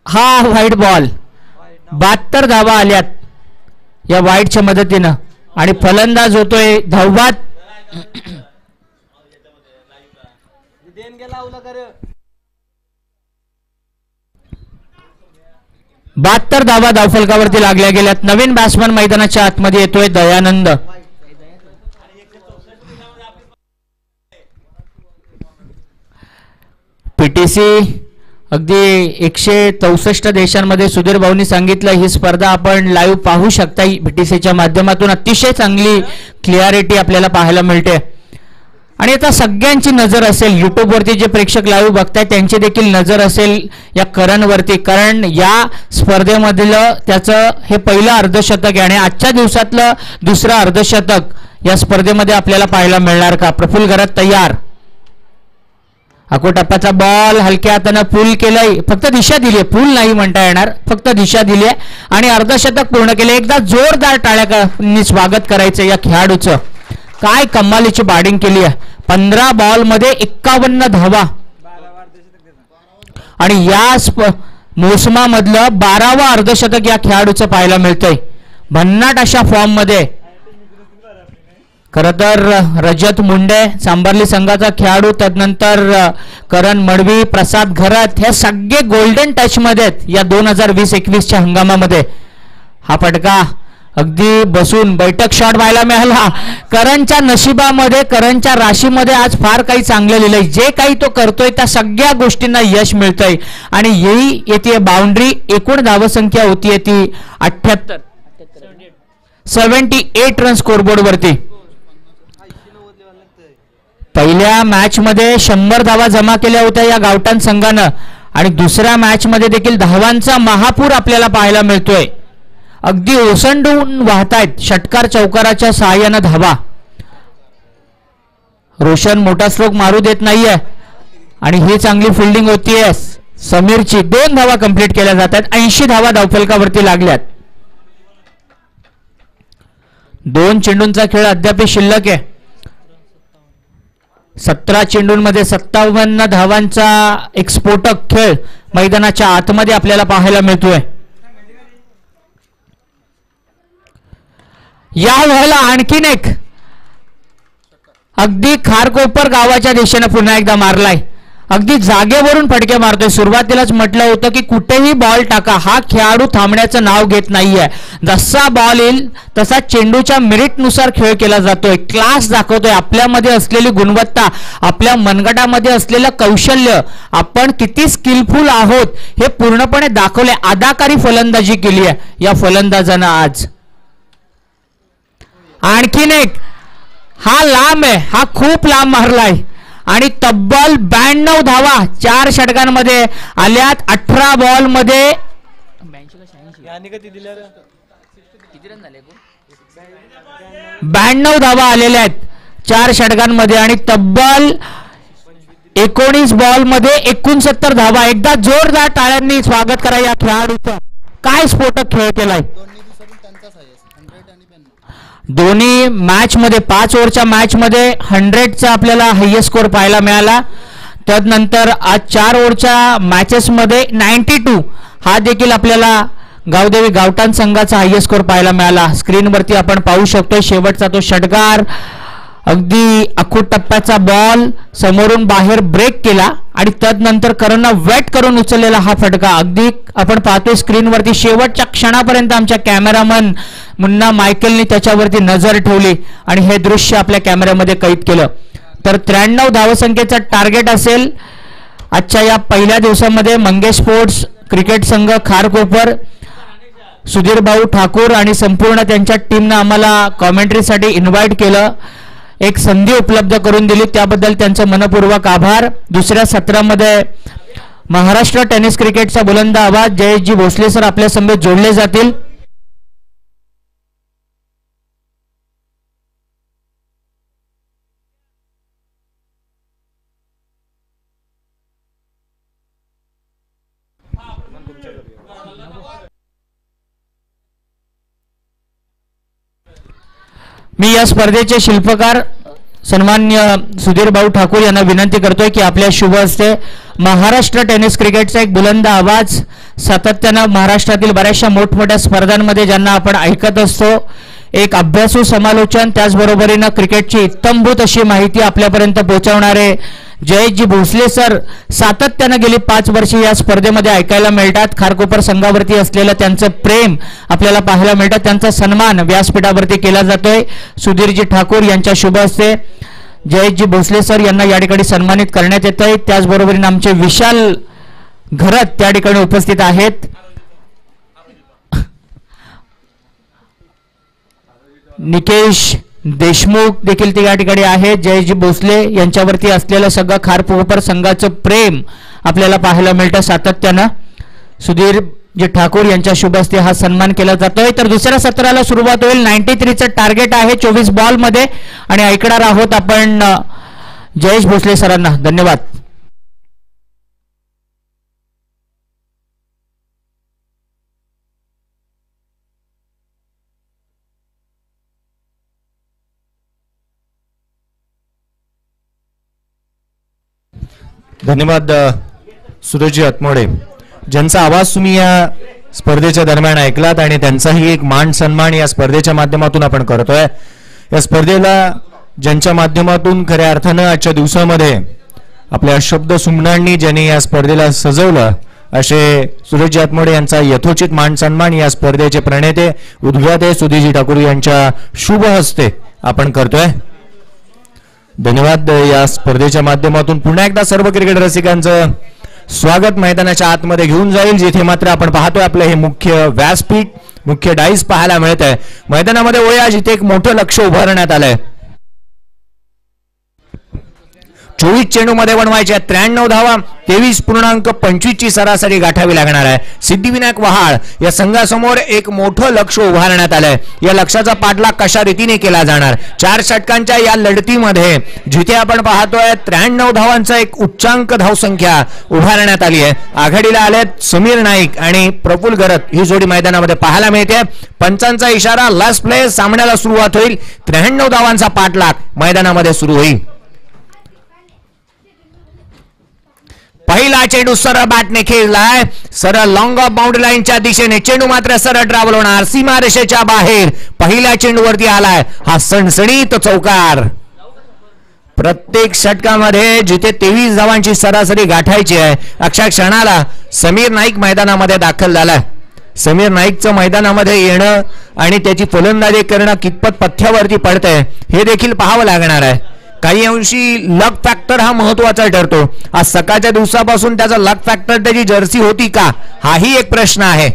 हा व्हाईट बॉल. 72 धावा आल्यात या व्हाईटच्या मदतीनं आणि फलंदाज होतोय धावबाद. 72 धावा धावफलकावरती लागल्या गेल्यात. नवीन बॅट्समन मैदानाच्या आतमध्ये येतोय दयानंद. पीटीसी अगदी 164 देशांमध्ये सुधीर भाऊंनी सांगितलं ही स्पर्धा आपण लाईव्ह पाहू शकता. पीटीसीच्या माध्यमातून अतिशय चांगली क्लिअरिटी आपल्याला पाहायला मिळते आणि आता सगळ्यांची नजर असेल युट्यूबवरती जे प्रेक्षक लाईव्ह बघतायत त्यांची देखील नजर असेल या करणवरती, कारण या स्पर्धेमधलं त्याचं हे पहिलं अर्धशतक आहे आणि आजच्या दिवसातलं दुसरं अर्धशतक या स्पर्धेमध्ये आपल्याला पाहायला मिळणार का? प्रफुल्ल घरात तयार. टप्पाचा बॉल हलक्या हाताने पूल केलाय, फक्त दिशा दिली, पूल नाही म्हणता येणार, फक्त दिशा दिली आहे आणि अर्धशतक पूर्ण केले. एकदा जोरदार टाळ्यांनी स्वागत करायचं या खेळाडूचं. काय कमालीची बॅटिंग केली आहे. 15 बॉलमध्ये 51 धावा आणि या मोसमामधलं 12वं अर्धशतक या खेळाडूचं पाहायला मिळतंय. भन्नाट अशा फॉर्म मध्ये. खरं तर रजत मुंडे सांबर्ली संघाचा खेळाडू, त्यानंतर करण मडवी, प्रसाद घरत हे सगळे गोल्डन टच मध्ये या 2020-21च्या हंगामामध्ये. हा फटका अगदी बसून बैठक शॉट व्हायला मिळाला. करणच्या नशिबामध्ये, करणच्या राशीमध्ये आज फार काही चांगलं लिहिलंय. जे काही तो करतोय त्या सगळ्या गोष्टींना यश मिळतंय आणि येई येते बाउंड्री. एकूण धावसंख्या होतीये ती 78 रन स्कोरबोर्ड वरती. पहिल्या मॅच मध्ये 100 धावा जमा केल्या होत्या या गावठाण संघानं आणि दुसऱ्या मॅच मध्ये देखील धावांचा महापूर आपल्याला पाहायला मिळतोय. अगदी ओसंडून वाहतायत षटकार चौकाराच्या सहाय्यानं धावा. रोशन मोठा स्ट्रोक मारू देत नाहीये आणि ही चांगली फिल्डिंग होतीये समीरची. 2 धावा कंप्लीट केल्या जातात. 80 धावा धावफलकावरती लागल्यात. 2 चेंडूंचा खेळ अद्याप शिल्लक आहे. 17 चेंडूंमध्ये 57 धावांचा एक स्फोटक खेळ मैदानाच्या आतमध्ये आपल्याला पाहायला मिळतोय. या वेळेला आणखीन एक अगदी खारकोपर गावाच्या दिशेने पुन्हा एकदा मारलाय. अगदी जागेवरून फटके मारतोय. सुरुवातीलाच म्हटलं होतं की कुठेही बॉल टाका, हा खेळाडू थांबण्याचं नाव घेत नाहीये. जसा बॉल येईल तसा चेंडूच्या मेरिटनुसार खेळ केला जातोय. क्लास दाखवतोय आपल्यामध्ये असलेली गुणवत्ता, आपल्या मनगटामध्ये असलेलं कौशल्य, आपण किती स्किलफुल आहोत हे पूर्णपणे दाखवले. अदाकारी फलंदाजी केली आहे या फलंदाजानं आज. आणखीन एक हा लांब आहे, हा खूप लांब मारलाय आणि तब्बल 92 धावा 4 षटकांमध्ये आल्यात. 18 बॉल मध्ये 92 धावा आलेल्या आहेत 4 षटकांमध्ये आणि तब्बल 19 बॉल मध्ये 69 धावा. एकदा जोरदार टाळ्यांनी स्वागत करा या खेळाडूचं. काय स्फोटक खेळ केलाय. दोन्ही मॅच मध्ये 5 ओव्हरच्या मॅच मध्ये 100चा आपल्याला हायेस्ट स्कोर पाहायला मिळाला. त्यानंतर आज 4 ओव्हरच्या मॅचेस मध्ये 92 हा देखील आपल्याला गावदेवी गावठाण संघाचा हायेस्ट स्कोर पाहायला मिळाला. स्क्रीनवरती आपण पाहू शकतो शेवटचा तो षटकार, अगदी अखूट टप्प्याचा बॉल समोरून बाहेर ब्रेक केला आणि त्यानंतर करणं वेट करून उचललेला हा फटका. अगदी आपण पाहतोय स्क्रीनवरती शेवटच्या क्षणापर्यंत आमच्या कॅमेरामन मुन्ना मायकेलने त्याच्यावरती नजर ठेवली आणि हे दृश्य आपल्या कॅमेऱ्यामध्ये कैद केलं. तर 93 धावसंख्येचं टार्गेट असेल आजच्या या पहिल्या दिवसामध्ये. मंगेश स्पोर्ट्स क्रिकेट संघ खारकोपर, सुधीर भाऊ ठाकूर आणि संपूर्ण त्यांच्या टीमनं आम्हाला कॉमेंट्रीसाठी इन्व्हाइट केलं, एक संधी उपलब्ध करून दिली, त्याबद्दल त्यांचे मनपूर्वक आभार. दुसऱ्या सत्रामध्ये महाराष्ट्र टेनिस क्रिकेटचा बुलंद आवाज जयेशजी भोसले सर आपल्या समोर जोडले जातील. मी या स्पर्धेचे शिल्पकार सन्मान्य सुधीर भाऊ ठाकूर यांना विनंती करतोय की आपल्या शुभ हस्ते महाराष्ट्र टेनिस क्रिकेटचा एक बुलंद आवाज सातत्यानं महाराष्ट्रातील बऱ्याचशा मोठमोठ्या स्पर्धांमध्ये ज्यांना आपण ऐकत असतो, एक अभ्यासू समालोचन त्याचबरोबरीनं क्रिकेटची इत्तमभूत अशी माहिती आपल्यापर्यंत पोहोचवणारे जयेशजी भोसले सर सातत्यानं गेली 5 वर्षे या स्पर्धेमध्ये ऐकायला मिळतात. खारकोपर संघावरती असलेलं त्यांचं प्रेम आपल्याला पाहायला मिळतं. त्यांचा सन्मान व्यासपीठावरती केला जातोय. सुधीरजी ठाकूर यांच्या शुभ हस्ते जयेशजी भोसले सर यांना या ठिकाणी सन्मानित करण्यात येत आहे. त्याचबरोबरीने आमचे विशाल घरत त्या ठिकाणी उपस्थित आहेत. निकेश देशमुख देखील ते या ठिकाणी आहेत. जयेशजी भोसले यांच्यावरती असलेलं सगळं खारकोपर संघाचं प्रेम आपल्याला पाहायला मिळतं सातत्यानं. सुधीरजी ठाकूर यांच्या शुभ हस्ते हा सन्मान केला जातोय. तर दुसऱ्या सत्राला सुरुवात होईल. 93चं टार्गेट आहे 24 बॉल मध्ये आणि ऐकणार आहोत आपण जयेश भोसले सरांना. धन्यवाद. धन्यवाद सुरेशजी आत्मोडे, ज्यांचा आवाज तुम्ही या स्पर्धेच्या दरम्यान ऐकलात आणि त्यांचाही एक मान सन्मान या स्पर्धेच्या माध्यमातून आपण करतोय. या स्पर्धेला ज्यांच्या माध्यमातून खऱ्या अर्थानं आजच्या दिवसामध्ये आपल्या शब्द सुमनांनी ज्यांनी या स्पर्धेला सजवलं असे सुरेशजी आत्मोडे यांचा यथोचित मान सन्मान या स्पर्धेचे प्रणेते उद्घाटे सुधीरजी ठाकूर यांच्या शुभ हस्ते आपण करतोय. धन्यवाद. या स्पर्धेच्या माध्यमातून पुन्हा एकदा सर्व क्रिकेट रसिकांचं स्वागत मैदानाच्या आतमध्ये घेऊन जाईल, जिथे मात्र आपण पाहतोय आपलं हे मुख्य व्यासपीठ, मुख्य डाईस पाहायला मिळत आहे. मैदानामध्ये वळूया जिथे एक मोठं लक्ष उभारण्यात आलंय. 24 चेंडूमध्ये बनवायच्या 93 धावा, 23.25 ची सरासरी गाठावी लागणार आहे. सिद्धिविनायक वहाळ या संघासमोर एक मोठं लक्ष उभारण्यात आलंय. या लक्षाचा पाठलाग कशा रीतीने केला जाणार. 4 षटकांच्या या लढतीमध्ये जिथे आपण पाहतोय 93 धावांचा एक उच्चांक धावसंख्या उभारण्यात आली आहे. आघाडीला आलेत समीर नाईक आणि प्रफुल्ल घरत ही जोडी मैदानामध्ये पाहायला मिळते. पंचांचा इशारा, लास्ट प्ले, सामन्याला सुरुवात होईल. 93 धावांचा पाठलाग मैदानामध्ये सुरू होईल. पहिला चेंडू सरळ बॅटने खेळलाय, सरळ लॉंग ऑफ बाउंड्री लाईनच्या दिशेने. चेंडू मात्र सरळ ट्रॅव्हल होणार, सीमा रेषेच्या बाहेर पहिल्या चेंडूवरती आलाय हा सणसणीत चौकार. प्रत्येक षटकामध्ये जिथे 23 धावांची सरासरी गाठायची आहे अशा क्षणाला समीर नाईक मैदानामध्ये दाखल झालाय. समीर नाईकचं मैदानामध्ये येणं आणि त्याची फलंदाजी करणं कितपत पथ्यावरती पडतंय हे देखील पाहावं लागणार आहे. काही अंशी लक फॅक्टर हा महत्वाचा ठरतो. आज सकाळच्या दिवसापासून त्याचा लक फॅक्टर त्याची जर्सी होती का हाही एक प्रश्न आहे.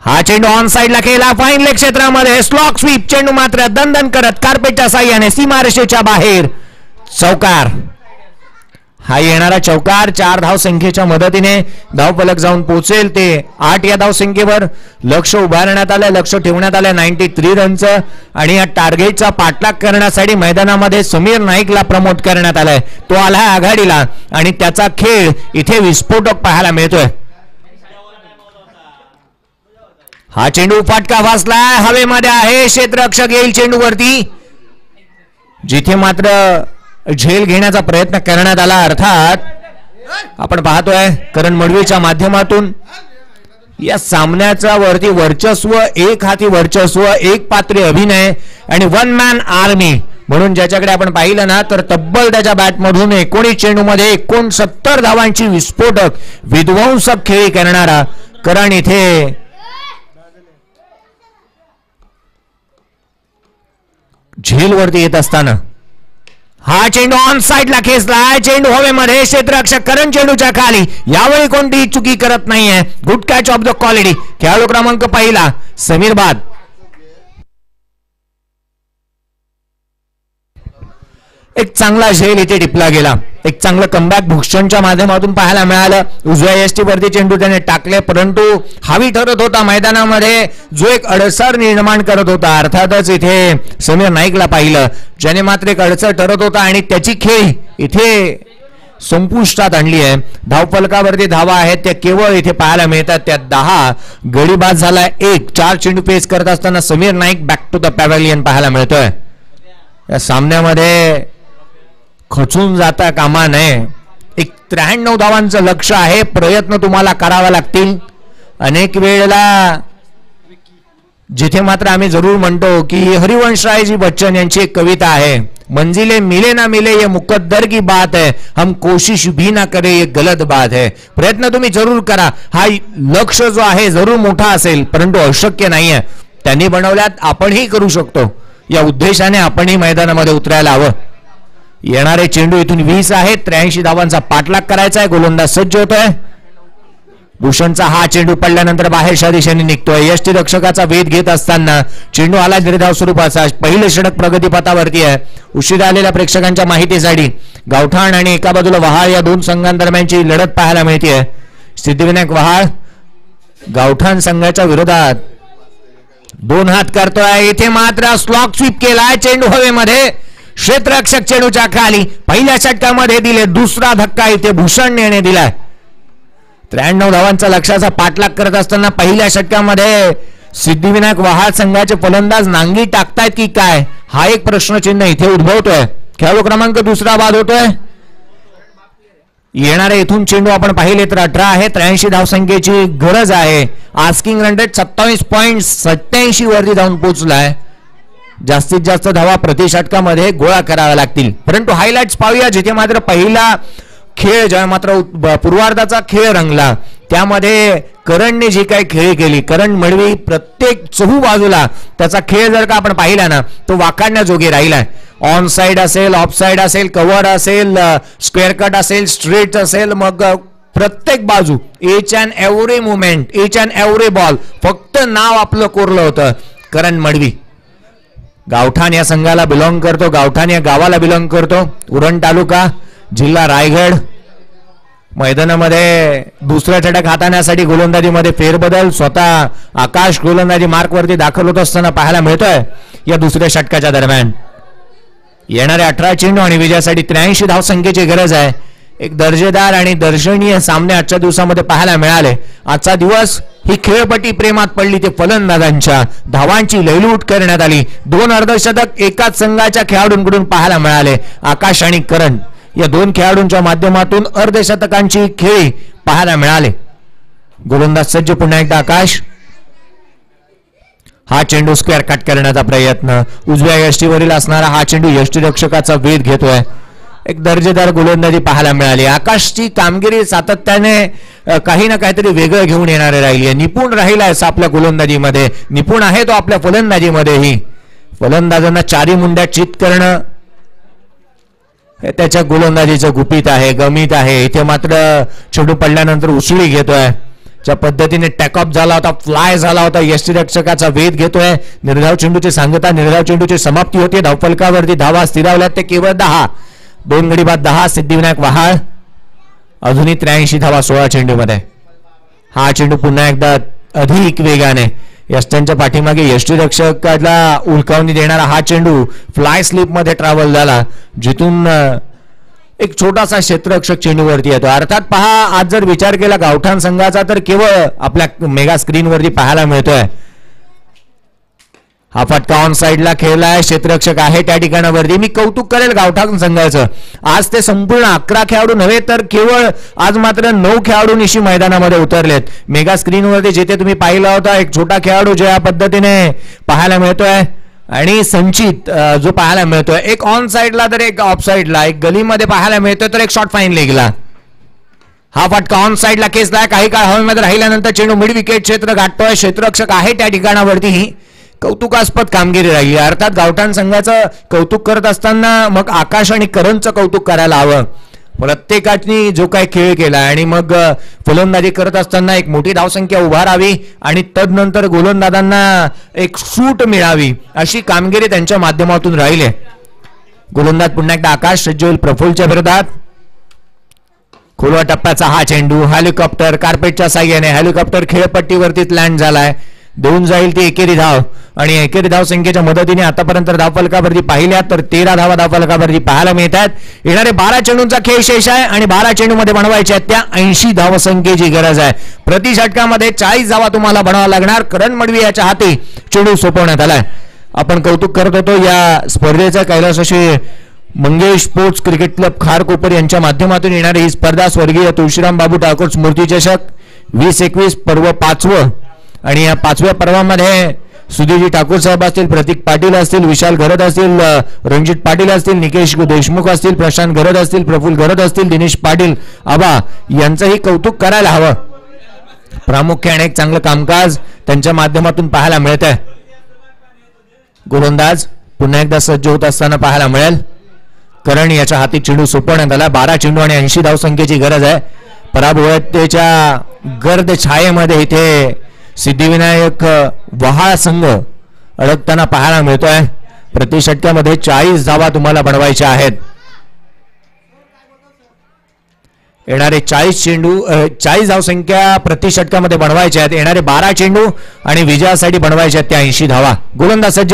हा चेंडू ऑन साइडला खेळला, फाईन लेग क्षेत्रामध्ये स्लॉक स्वीप. चेंडू मात्र दणदण करत कार्पेटच्या साह्याने सीमारेषेच्या बाहेर चौकार. हा येणारा चौकार 4 धाव संख्येच्या मदतीने धावफलक जाऊन पोहोचेल. ते 8 या धाव संख्येवर लक्ष उभारण्यात आलं, लक्ष ठेवण्यात आलं 93 रनचं. आणि या टार्गेटचा पाठलाग करण्यासाठी मैदानामध्ये समीर नाईकला प्रमोट करण्यात आलाय. तो आलाय आघाडीला आणि त्याचा खेळ इथे विस्फोटक पाहायला मिळतोय. हा चेंडू फाटका फासलाय, हवेमध्ये आहे, क्षेत्ररक्षक येईल चेंडूवरती, जिथे मात्र झेल घेण्याचा प्रयत्न करण्यात आला. अर्थात आपण पाहतोय करण मडवीच्या माध्यमातून या सामन्याचा वरती वर्चस्व, एक हाती वर्चस्व, एक पात्री अभिनय आणि वन मॅन आर्मी म्हणून ज्याच्याकडे आपण पाहिलं ना तर तब्बल त्याच्या बॅटमधून 19 चेंडूमध्ये 69 धावांची विस्फोटक विध्वंसक खेळी करणारा करण इथे झेलवरती येत असताना हा चेंडू ऑन साइडला खेचला, चेंडू हवेमध्ये, क्षेत्ररक्षक करण चेंडूच्या खाली, यावेळी कोणतीही चुकी करत नाहीये. Good catch of the quality. खेळाडू क्रमांक पहिला समीर बाद. एक चांगला झेल इथे टिपला गेला, एक चांगलं कमबॅक भूषणच्या माध्यमातून पाहायला मिळालं. उजव्या यष्टीवरती चेंडू त्याने टाकले, परंतु हावी ठरत होता मैदानामध्ये जो एक अडसर निर्माण करत होता. अर्थातच इथे समीर नाईकला पाहिलं ज्याने मात्र एक अडसर ठरत होता आणि त्याची खेळी इथे संपुष्टात आणली आहे. धावफलकावरती धावा आहेत त्या केवळ इथे पाहायला मिळतात, त्या 10. गडी बाद झालाय 1. 4 चेंडू पेस करत असताना Sameer Naik back to the pavilion पाहायला मिळतोय. या सामन्यामध्ये खचून जाता कामा नये. एक 93 धावांचं लक्ष आहे, प्रयत्न तुम्हाला करावा लागतील. अनेक वेळेला जिथे मात्र आम्ही जरूर म्हणतो की हरिवंशरायजी बच्चन यांची एक कविता आहे, मंजिले मिले ना मिले ये मुकद्दर की बात है, हम कोशिश भी ना करे ये गलत बात है. प्रयत्न तुम्ही जरूर करा. हा लक्ष जो आहे जरूर मोठा असेल परंतु अशक्य नाहीये. त्यांनी बनवल्यात आपणही करू शकतो. या उद्देशाने आपणही मैदानामध्ये उतरायला हवं. येणारे चेंडू इथून 20 आहेत. 83 धावांचा पाठलाग करायचा आहे. गोलंदाज सज्ज होतोय. भूषणचा हा चेंडू पडल्यानंतर बाहेरच्या दिशेने निघतोय. यष्टीरक्षकाचा वेध घेत असताना चेंडू आला निर्धाव स्वरूपाचा. पहिले षटक प्रगतीपथावरती आहे. उशिरा आलेल्या प्रेक्षकांच्या माहितीसाठी गावठाण आणि एका बाजूला वहाळ या दोन संघांदरम्यानची लढत पाहायला मिळते. सिद्धिविनायक वहाळ गावठाण संघाच्या विरोधात 2 हात करतोय. इथे मात्र स्लॉक स्वीप केलाय. चेंडू हवेमध्ये, क्षेत्ररक्षक चेंडूच्या खाली. पहिल्या षटकामध्ये दिले, दुसरा धक्का इथे भूषण याने दिलाय. 93 धावांचा लक्ष्याचा पाठलाग करत असताना पहिल्या षटकामध्ये सिद्धिविनायक वहाळ संघाचे फलंदाज नांगी टाकतायत की काय, हा एक प्रश्नचिन्ह इथे उद्भवतोय. खेळाडू क्रमांक 2 बाद होतोय. येणारे इथून चेंडू आपण पाहिले तर 18 आहे. 83 धावसंख्येची गरज आहे. आस्किंग रन रेट 27.87 वरती जाऊन पोहोचलाय. जास्तीत जास्त धावा प्रति षटकामध्ये गोळा कराव्या लागतील. परंतु हायलाइट्स पाहूया जिथे मात्र पहिला खेळ ज्या मात्र पूर्वार्धाचा खेळ रंगला त्यामध्ये करणने जी काही खेळी केली, करण मडवी प्रत्येक चहू बाजूला त्याचा खेळ जर का आपण पाहिला ना तो वाखाणण्याजोगे राहिलाय. ऑन साइड असेल, ऑफ साइड असेल, कव्हर असेल, स्क्वेअर कट असेल, स्ट्रेट असेल, मग प्रत्येक बाजू each and every movement, each and every ball, फक्त नाव आपलं कोरलं होतं करण मडवी. गावठाण या संघाला बिलॉंग करतो, गावठाण या गावाला बिलॉंग करतो. उरण तालुका, जिल्हा रायगड. मैदानामध्ये दुसरा षटक हाताळण्यासाठी गोलंदाजीमध्ये फेरबदल. स्वतः आकाश गोलंदाजी मार्कवरती दाखल होत असताना पाहायला मिळतोय या दुसऱ्या षटकाच्या दरम्यान. येणारे 18 चेंडू आणि विजयासाठी 83 धावसंख्येची गरज आहे. एक दर्जेदार आणि दर्शनीय सामने आजच्या दिवसामध्ये पाहायला मिळाले. आजचा दिवस ही खेळपट्टी प्रेमात पडली ते फलंदाजांच्या धावांची लयलूट करण्यात आली. 2 अर्धशतक एकाच संघाच्या खेळाडूंकडून पाहायला मिळाले. आकाश आणि करण या 2 खेळाडूंच्या माध्यमातून अर्धशतकांची खेळी पाहायला मिळाले. गोलंदाज सज्ज पुन्हा एकदा आकाश. हा चेंडू स्क्वेअर कट करण्याचा प्रयत्न. उजव्या यष्टीवरील असणारा हा चेंडू यष्टीरक्षकाचा वेध घेतोय. एक दर्जेदार गोलंदाजी पाहायला मिळाली. आकाशची कामगिरी सातत्याने काही ना काहीतरी वेगळं घेऊन येणारे राहिली. निपुण राहिलाय आपल्या गोलंदाजीमध्ये, निपुण आहे तो आपल्या फलंदाजीमध्येही. फलंदाजांना चारी मुंड्या चित करणं हे त्याच्या गोलंदाजीचं गुपित आहे, गमित आहे. इथे मात्र चेंडू पडल्यानंतर उसळी घेतोय. ज्या पद्धतीने टॅकअप झाला होता, फ्लाय झाला होता, यष्टीरक्षकाचा वेध घेतोय. निर्धाव चेंडूची सांगता, निर्धाव चेंडूची समाप्ती होती. धावफलकावरती धावा स्थिरावल्यात ते केवळ 10. 2 गडी बाद 10. सिद्धिविनायक वहाळ अजूनही 83 धावा 16 चेंडूमध्ये. हा चेंडू पुन्हा एकदा अधिक वेगाने यष्ट्यांच्या पाठीमागे यष्टीरक्षकाला उलकावणी देणारा हा चेंडू फ्लाय स्लिप मध्ये ट्रॅव्हल झाला, जिथून एक छोटासा क्षेत्ररक्षक चेंडूवरती येतो. अर्थात पहा, आज जर विचार केला गावठाण संघाचा तर केवळ आपल्या मेगा स्क्रीनवरती पाहायला मिळतोय. हा फटका ऑन साइडला खेळलाय, क्षेत्ररक्षक आहे त्या ठिकाणावरती. मी कौतुक करेल गावठाण संघाचं. आज ते संपूर्ण 11 खेळाडू नव्हे तर केवळ आज मात्र 9 खेळाडू निशी मैदानामध्ये उतरलेत. मेगा स्क्रीनवरती जिथे तुम्ही पाहिला होता एक छोटा खेळाडू जो या पद्धतीने पाहायला मिळतोय आणि संचित जो पाहायला मिळतोय, एक ऑन साइडला तर एक ऑफ साइडला, एक गलीमध्ये पाहायला मिळतोय तर एक शॉर्ट फाईन लेगला. हा फटका ऑन साइडला खेचलाय, काही काळ हवेमध्ये राहिल्यानंतर चेंडू मिड विकेट क्षेत्र गाठतोय. क्षेत्ररक्षक आहे त्या ठिकाणावरती. कौतुकास्पद कामगिरी राहिली. अर्थात गावठाण संघाचं कौतुक करत असताना मग आकाश आणि करणचं कौतुक करायला हवं. प्रत्येकाने जो काही खेळ केला आणि मग फलंदाजी करत असताना एक मोठी धावसंख्या उभारावी आणि तदनंतर गोलंदाजांना एक सूट मिळावी अशी कामगिरी त्यांच्या माध्यमातून राहिली. गोलंदाज पुन्हा एकदा आकाश सज्ज होईल प्रफुल्लच्या विरोधात. खोलवा टप्प्याचा हा चेंडू हेलिकॉप्टर कार्पेटच्या साह्याने हेलिकॉप्टर खेळपट्टीवरतीच लँड झालाय. देऊन जाईल ती एकेरी धाव आणि एकेरी धाव संख्येच्या मदतीने आतापर्यंत धावफलकावरती पाहिल्या तर 13 धावा धावफलकावरती पाहायला मिळतात. येणारे 12 चेंडूंचा खेळ शेष आहे आणि 12 चेंडू मध्ये बनवायच्या आहेत त्या 80 धावसंख्येची गरज आहे. प्रति षटकामध्ये 40 धावा तुम्हाला बनवावा लागणार. करण मडवी याच्या हाती चेंडू सोपवण्यात आलाय. आपण कौतुक करत होतो या स्पर्धेचा. कैलासाशी Mangesh sports cricket club Kharkopar यांच्या माध्यमातून येणारी ही स्पर्धा स्वर्गीय तुळशीराम बाबू ठाकूर स्मृती चषक 2021 पर्व 5वं आणि या 5व्या पर्वामध्ये सुधीरजी ठाकूर साहेब असतील, प्रतीक पाटील असतील, विशाल गरद असतील, रणजित पाटील असतील, निकेश देशमुख असतील, प्रशांत गरद असतील, प्रफुल्ल गरद असतील, दिनेश पाटील आबा यांचंही कौतुक करायला हवं. प्रामुख्याने एक चांगलं कामकाज त्यांच्या माध्यमातून पाहायला मिळत आहे. गोलंदाज पुन्हा एकदा सज्ज होत असताना पाहायला मिळेल. करण याच्या हाती चेंडू सोपवण्यात आला. 12 चेंडू आणि 80 धावसंख्येची गरज आहे. पराभवतेच्या गर्द छायेमध्ये इथे सिद्धिविनायक वहाळ संघ अडकताना पाहायला मिळतोय. प्रति षटकामध्ये 40 धावा तुम्हाला बनवायच्या आहेत. येणारे 40 धावसंख्या प्रति षटकामध्ये बनवायच्या आहेत. येणारे 12 चेंडू आणि विजयासाठी बनवायच्या आहेत त्या 80 धावा. गोलंदाज सज्ज.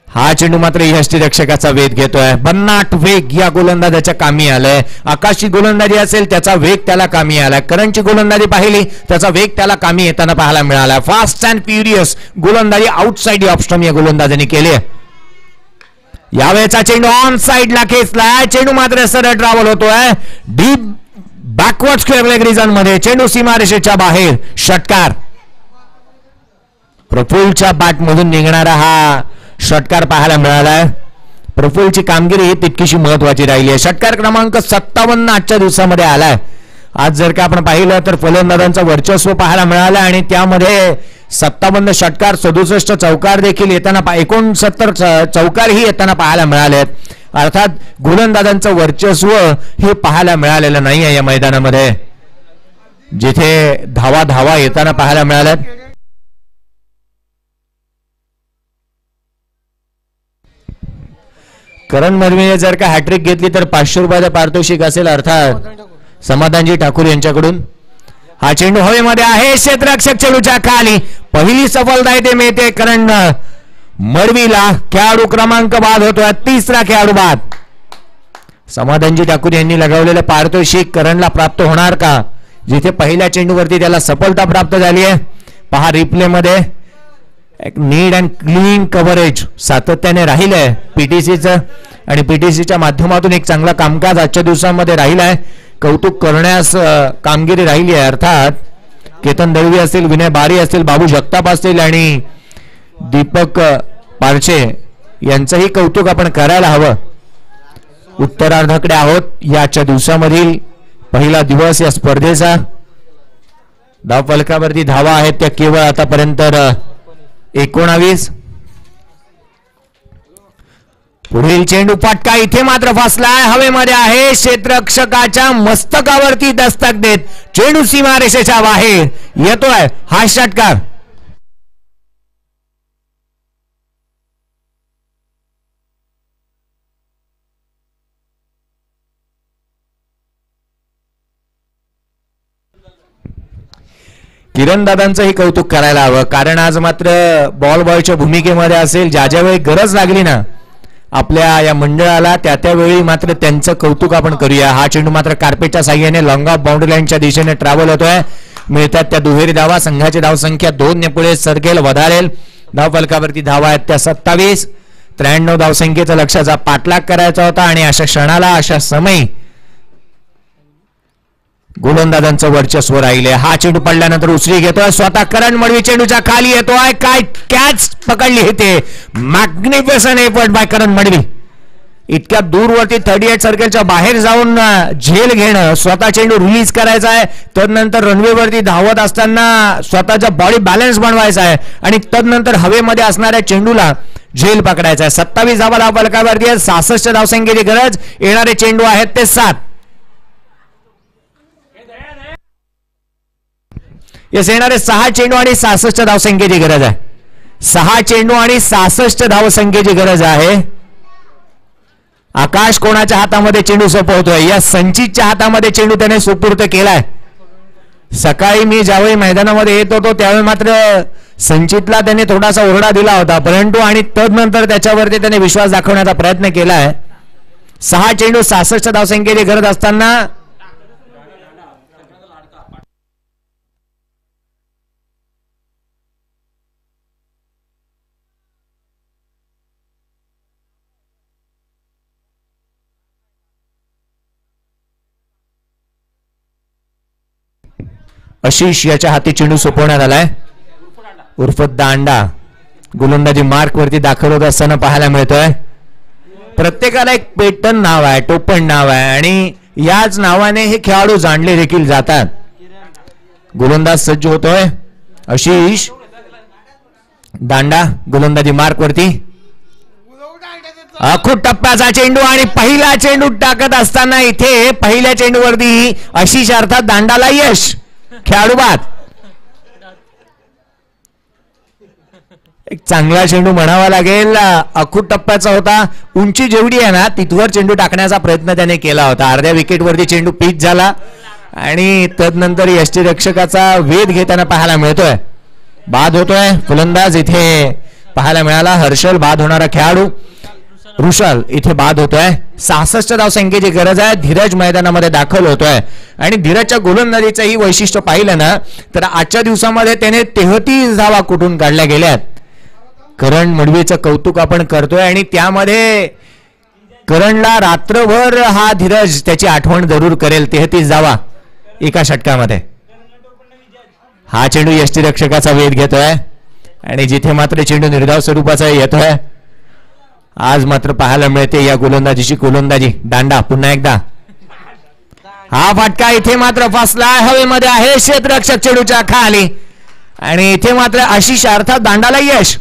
हा चेंडू मात्र यष्टीरक्षकाचा वेध घेतोय. भन्नाट वेग या गोलंदाजाच्या कामी आलाय. आकाशची गोलंदाजी असेल त्याचा वेग त्याला कामी आलाय. करणची गोलंदाजी पाहिली त्याचा वेग त्याला कामी येताना पाहायला मिळाला. फास्ट अँड फ्युरियस गोलंदाजी आउटसाइड ऑफ या गोलंदाजाने केली. यावेळेचा चेंडू ऑन साइडला खेचलाय. चेंडू मात्र सरळ ट्रॅव्हल होतोय deep backward square leg region मध्ये. चेंडू सीमारेषेच्या बाहेर. षटकार. प्रफुल्लच्या बॅट मधून निघणारा हा षटकार पाहायला मिळालाय. प्रफुल्लची कामगिरी ही तितकीशी महत्वाची राहिली आहे. षटकार क्रमांक 57 आजच्या दिवसामध्ये आलाय. आज जर का आपण पाहिलं तर फलंदाजांचं वर्चस्व पाहायला मिळालं आणि त्यामध्ये 57 षटकार 67 चौकार देखील येताना 69 चौकार ही येताना पाहायला मिळाले. अर्थात गोलंदाजांचं वर्चस्व हे पाहायला मिळालेलं नाही आहे या मैदानामध्ये, जिथे धावा येताना पाहायला मिळाल्यात. करण मर्मीने जर का हॅट्रिक घेतली तर 500 रुपयाचं पारितोषिक असेल, अर्थात समाधानजी ठाकूर यांच्याकडून. हा चेंडू हवेमध्ये आहे. क्षेत्ररक्षक चेंडूच्या खाली. पहिली सफलता येते मिळते करण मडवीला. खेळाडू क्रमांक बाद होतोय. तिसरा खेळाडू बाद. समाधानजी ठाकूर यांनी लगावलेलं पारितोषिक करणला प्राप्त होणार का, जिथे पहिल्या चेंडूवरती त्याला सफलता प्राप्त झाली आहे. पहा रिप्ले मध्ये एक नीट अँड क्लीन कव्हरेज सातत्याने राहिलंय पीटीसीचं आणि पीटीसीच्या माध्यमातून एक चांगला कामकाज आजच्या दिवसांमध्ये राहिलाय. कौतुक करण्यास कामगिरी राहिली आहे. अर्थात केतन दळवी असतील, विनय बारी असतील, बाबू जगताप असतील आणि दीपक पारचे यांचंही कौतुक आपण करायला हवं. उत्तरार्धाकडे आहोत. याच्या दिवसामधील पहिला दिवस या स्पर्धेचा. धावफलकावरती धावा आहेत त्या केवळ आतापर्यंत 19. पुढील चेंडू फटका इथे मात्र फसलाय. हवेमध्ये आहे. क्षेत्ररक्षकाच्या मस्तकावरती दस्तक देत चेंडू सीमारेषेच्या बाहेर येतोय. हा षटकार. किरण दादांचंही कौतुक करायला हवं, कारण आज मात्र बॉल बॉयच्या भूमिकेमध्ये असेल, ज्या ज्यावेळी गरज लागली ना आपल्या या मंडळाला त्यावेळी मात्र त्यांचं कौतुक आपण करूया. हा चेंडू मात्र कार्पेटच्या साह्याने लॉंग ऑफ बाउंड्री लाईनच्या दिशेने ट्रॅव्हल होतोय. मिळतात त्या दुहेरी धावा. संघाची धावसंख्या 2 ने पुढे सरकेल, वधारेल. धावफलकावरती धावा आहेत त्या 27. 93 धावसंख्येचा लक्ष्याचा पाठलाग करायचा होता आणि अशा क्षणाला अशा समयी गोलंदाजांचं वर्चस्व राहिले. हा चेंडू पडल्यानंतर उसळी घेतोय स्वतः करण मडवी. चेंडूच्या खाली येतोय. काय कॅच पकडली होते. मॅग्निफिसंट एफर्ट बाय करण मडवी. इतक्या दूरवरती 38 सर्कलच्या बाहेर जाऊन झेल घेणं, स्वतः चेंडू रिलीज करायचा आहे, तदनंतर रनवेवरती धावत असताना स्वतःचा बॉडी बॅलन्स बनवायचा आहे आणि तदनंतर हवेमध्ये असणाऱ्या चेंडूला झेल पकडायचा आहे. 27 धावा धावफलकावरती आहेत. 66 धावसंख्येची गरज. येणारे चेंडू आहेत ते 7. येणारे 6 चेंडू आणि 66 धावसंख्येची गरज आहे. 6 चेंडू आणि 66 धावसंख्येची गरज आहे. आकाश कोणाच्या हातामध्ये चेंडू सोपवतोय? या संचितच्या हातामध्ये चेंडू त्याने सुपूर्द केलाय. सकाळी मी ज्यावेळी मैदानामध्ये येत होतो त्यावेळी मात्र संचितला त्याने थोडासा ओरडा दिला होता, परंतु आणि तदनंतर त्याच्यावरती त्याने विश्वास दाखवण्याचा प्रयत्न केलाय. 6 चेंडू 66 धावसंख्येची गरज असताना आशिष याच्या हाती चेंडू सोपवण्यात आलाय. उर्फ दांडा गोलंदाजी मार्क वरती दाखल होत असताना पाहायला मिळतोय. प्रत्येकाला एक पेटन नाव आहे, टोपण नाव आहे आणि याच नावाने हे खेळाडू जाणले देखील जातात. गोलंदाज सज्ज होतोय. आशिष दांडा गोलंदाजी मार्क वरती. अखूट टप्प्याचा चेंडू आणि पहिला चेंडू टाकत असताना इथे पहिल्या चेंडूवरती आशिष अर्थात दांडाला यश. खेळाडू बाद. एक चांगला चेंडू म्हणावा लागेल. अखूट टप्प्याचा होता. उंची जेवढी आहे ना तिथवर चेंडू टाकण्याचा प्रयत्न त्याने केला होता. अर्ध्या विकेटवरती चेंडू पिच झाला आणि तदनंतर यष्टीरक्षकाचा वेध घेताना पाहायला मिळतोय. बाद होतोय. फलंदाज इथे पाहायला मिळाला. हर्षल बाद होणारा खेळाडू. रुशाल इथे बाद होतोय. 66 धावसंख्येची गरज आहे. धीरज मैदानामध्ये दाखल होतोय आणि धीरजच्या गोलंदाजीचं ही वैशिष्ट्य पाहिलं ना तर आजच्या दिवसामध्ये त्याने 33 धावा कुठून काढल्या गेल्यात. करण मडवीचं कौतुक आपण करतोय आणि त्यामध्ये करणला रात्रभर हा धीरज त्याची आठवण जरूर करेल. 33 धावा एका षटकामध्ये. हा चेंडू यष्टीरक्षकाचा वेध घेतोय आणि जिथे मात्र चेंडू निर्धाव स्वरूपाचा येतोय आज मात्र पाहायला मिळते या गोलंदाजीची गोलंदाजी. दांडा पुन्हा एकदा. हा फटका इथे मात्र फसलाय. हवेमध्ये आहे क्षेत्ररक्षक चेंडूच्या खाली आणि इथे मात्र आशिष अर्थात दांडाला यश.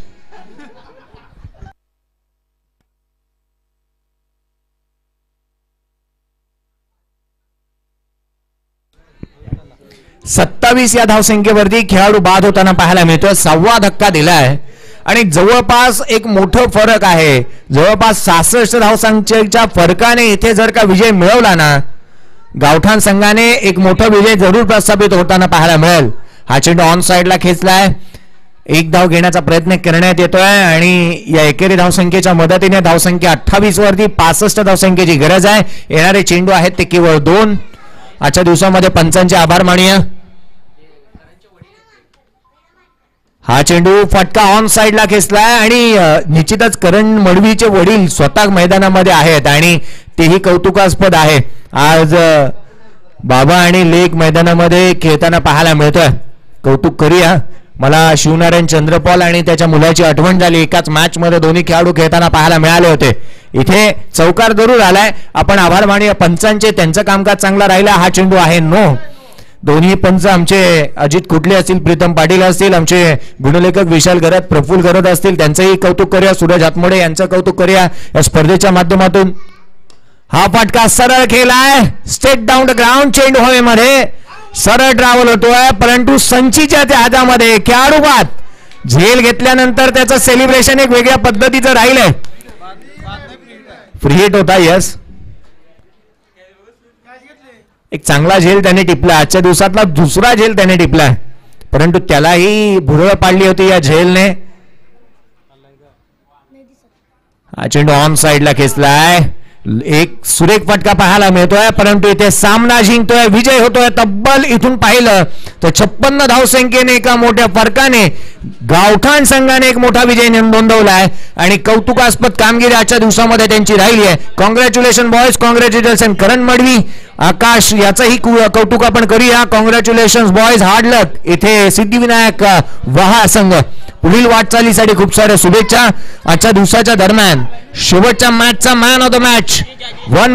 सत्तावीस या धावसंख्येवरती खेळाडू बाद होताना पाहायला मिळतोय. 6वा धक्का दिलाय आणि जवळपास एक मोठं फरक आहे. जवळपास 66 धावसंख्येच्या फरकाने इथे जर का विजय मिळवला ना गावठाण संघाने एक मोठा विजय जरूर प्रस्थापित होताना पाहायला मिळेल. हा चेंडू ऑन साइडला खेचलाय. एक धाव घेण्याचा प्रयत्न करण्यात येतोय आणि या एकेरी धावसंख्येच्या मदतीने धावसंख्या 28 वरती 65 धावसंख्येची गरज आहे. येणारे चेंडू आहेत ते केवळ 2. आजच्या दिवसामध्ये पंचांचे आभार मानूया. हा चेंडू फटका ऑन साइडला खेचलाय आणि निश्चितच करण मडवीचे वडील स्वतः मैदानामध्ये आहेत आणि तेही कौतुकास्पद आहे. आज बाबा आणि लेक मैदानामध्ये खेळताना पाहायला मिळतोय. कौतुक करूया. मला शिवनारायण चंद्रपॉल आणि त्याच्या मुलाची आठवण झाली. एकाच मॅच मध्ये दोन्ही खेळाडू खेळताना पाहायला मिळाले होते. इथे चौकार जरूर आलाय. आपण आभार मानूया पंचांचे. त्यांचं कामकाज चांगला राहिला. हा चेंडू आहे नो. दोन्ही पंच आमचे अजित कुटले असतील, प्रीतम पाटील असतील, आमचे गुणलेखक विशाल गरत, प्रफुल्ल गरत असतील, त्यांचंही कौतुक करूया. सूरज हातमोडे यांचं कौतुक करूया या स्पर्धेच्या माध्यमातून. हा फटका सरळ खेळलाय. State down the ground. चेंडू हवेमध्ये सरळ ट्रॅव्हल होतोय परंतु संचीच्या त्या हातामध्ये खेळाडू बाद. झेल घेतल्यानंतर त्याचं सेलिब्रेशन एक वेगळ्या पद्धतीचं राहिलंय. फ्री हिट होता. यस एक चांगला झेल त्याने टिपला. आजच्या दिवसातला दुसरा झेल त्याने टिपलाय परंतु त्यालाही भुरळ पाडली होती या झेलने. हा चेंडू ऑन साइडला खेचलाय. एक सुरेख फटका पाहायला मिळतोय, परंतु इथे सामना जिंकतोय, विजय होतोय. तब्बल इथून पाहिलं तर 56 धावसंख्येने एका मोठ्या फरकाने गावठाण संघाने एक मोठा विजय नोंदवलाय आणि कौतुकास्पद कामगिरी आजच्या दिवसामध्ये त्यांची राहिली आहे. कॉंग्रॅच्युलेशन बॉयज, कॉंग्रॅच्युलेशन करण मडवी, आकाश, याचंही कौतुक आपण करूया. कॉंग्रॅच्युलेशन बॉयज, हार्ड लक. इथे सिद्धिविनायक वहा संघ पुढील वाटचालीसाठी खूप साऱ्या शुभेच्छा. आजच्या दिवसाच्या दरम्यान शेवटच्या मॅचचा मॅन ऑफ द मॅच 1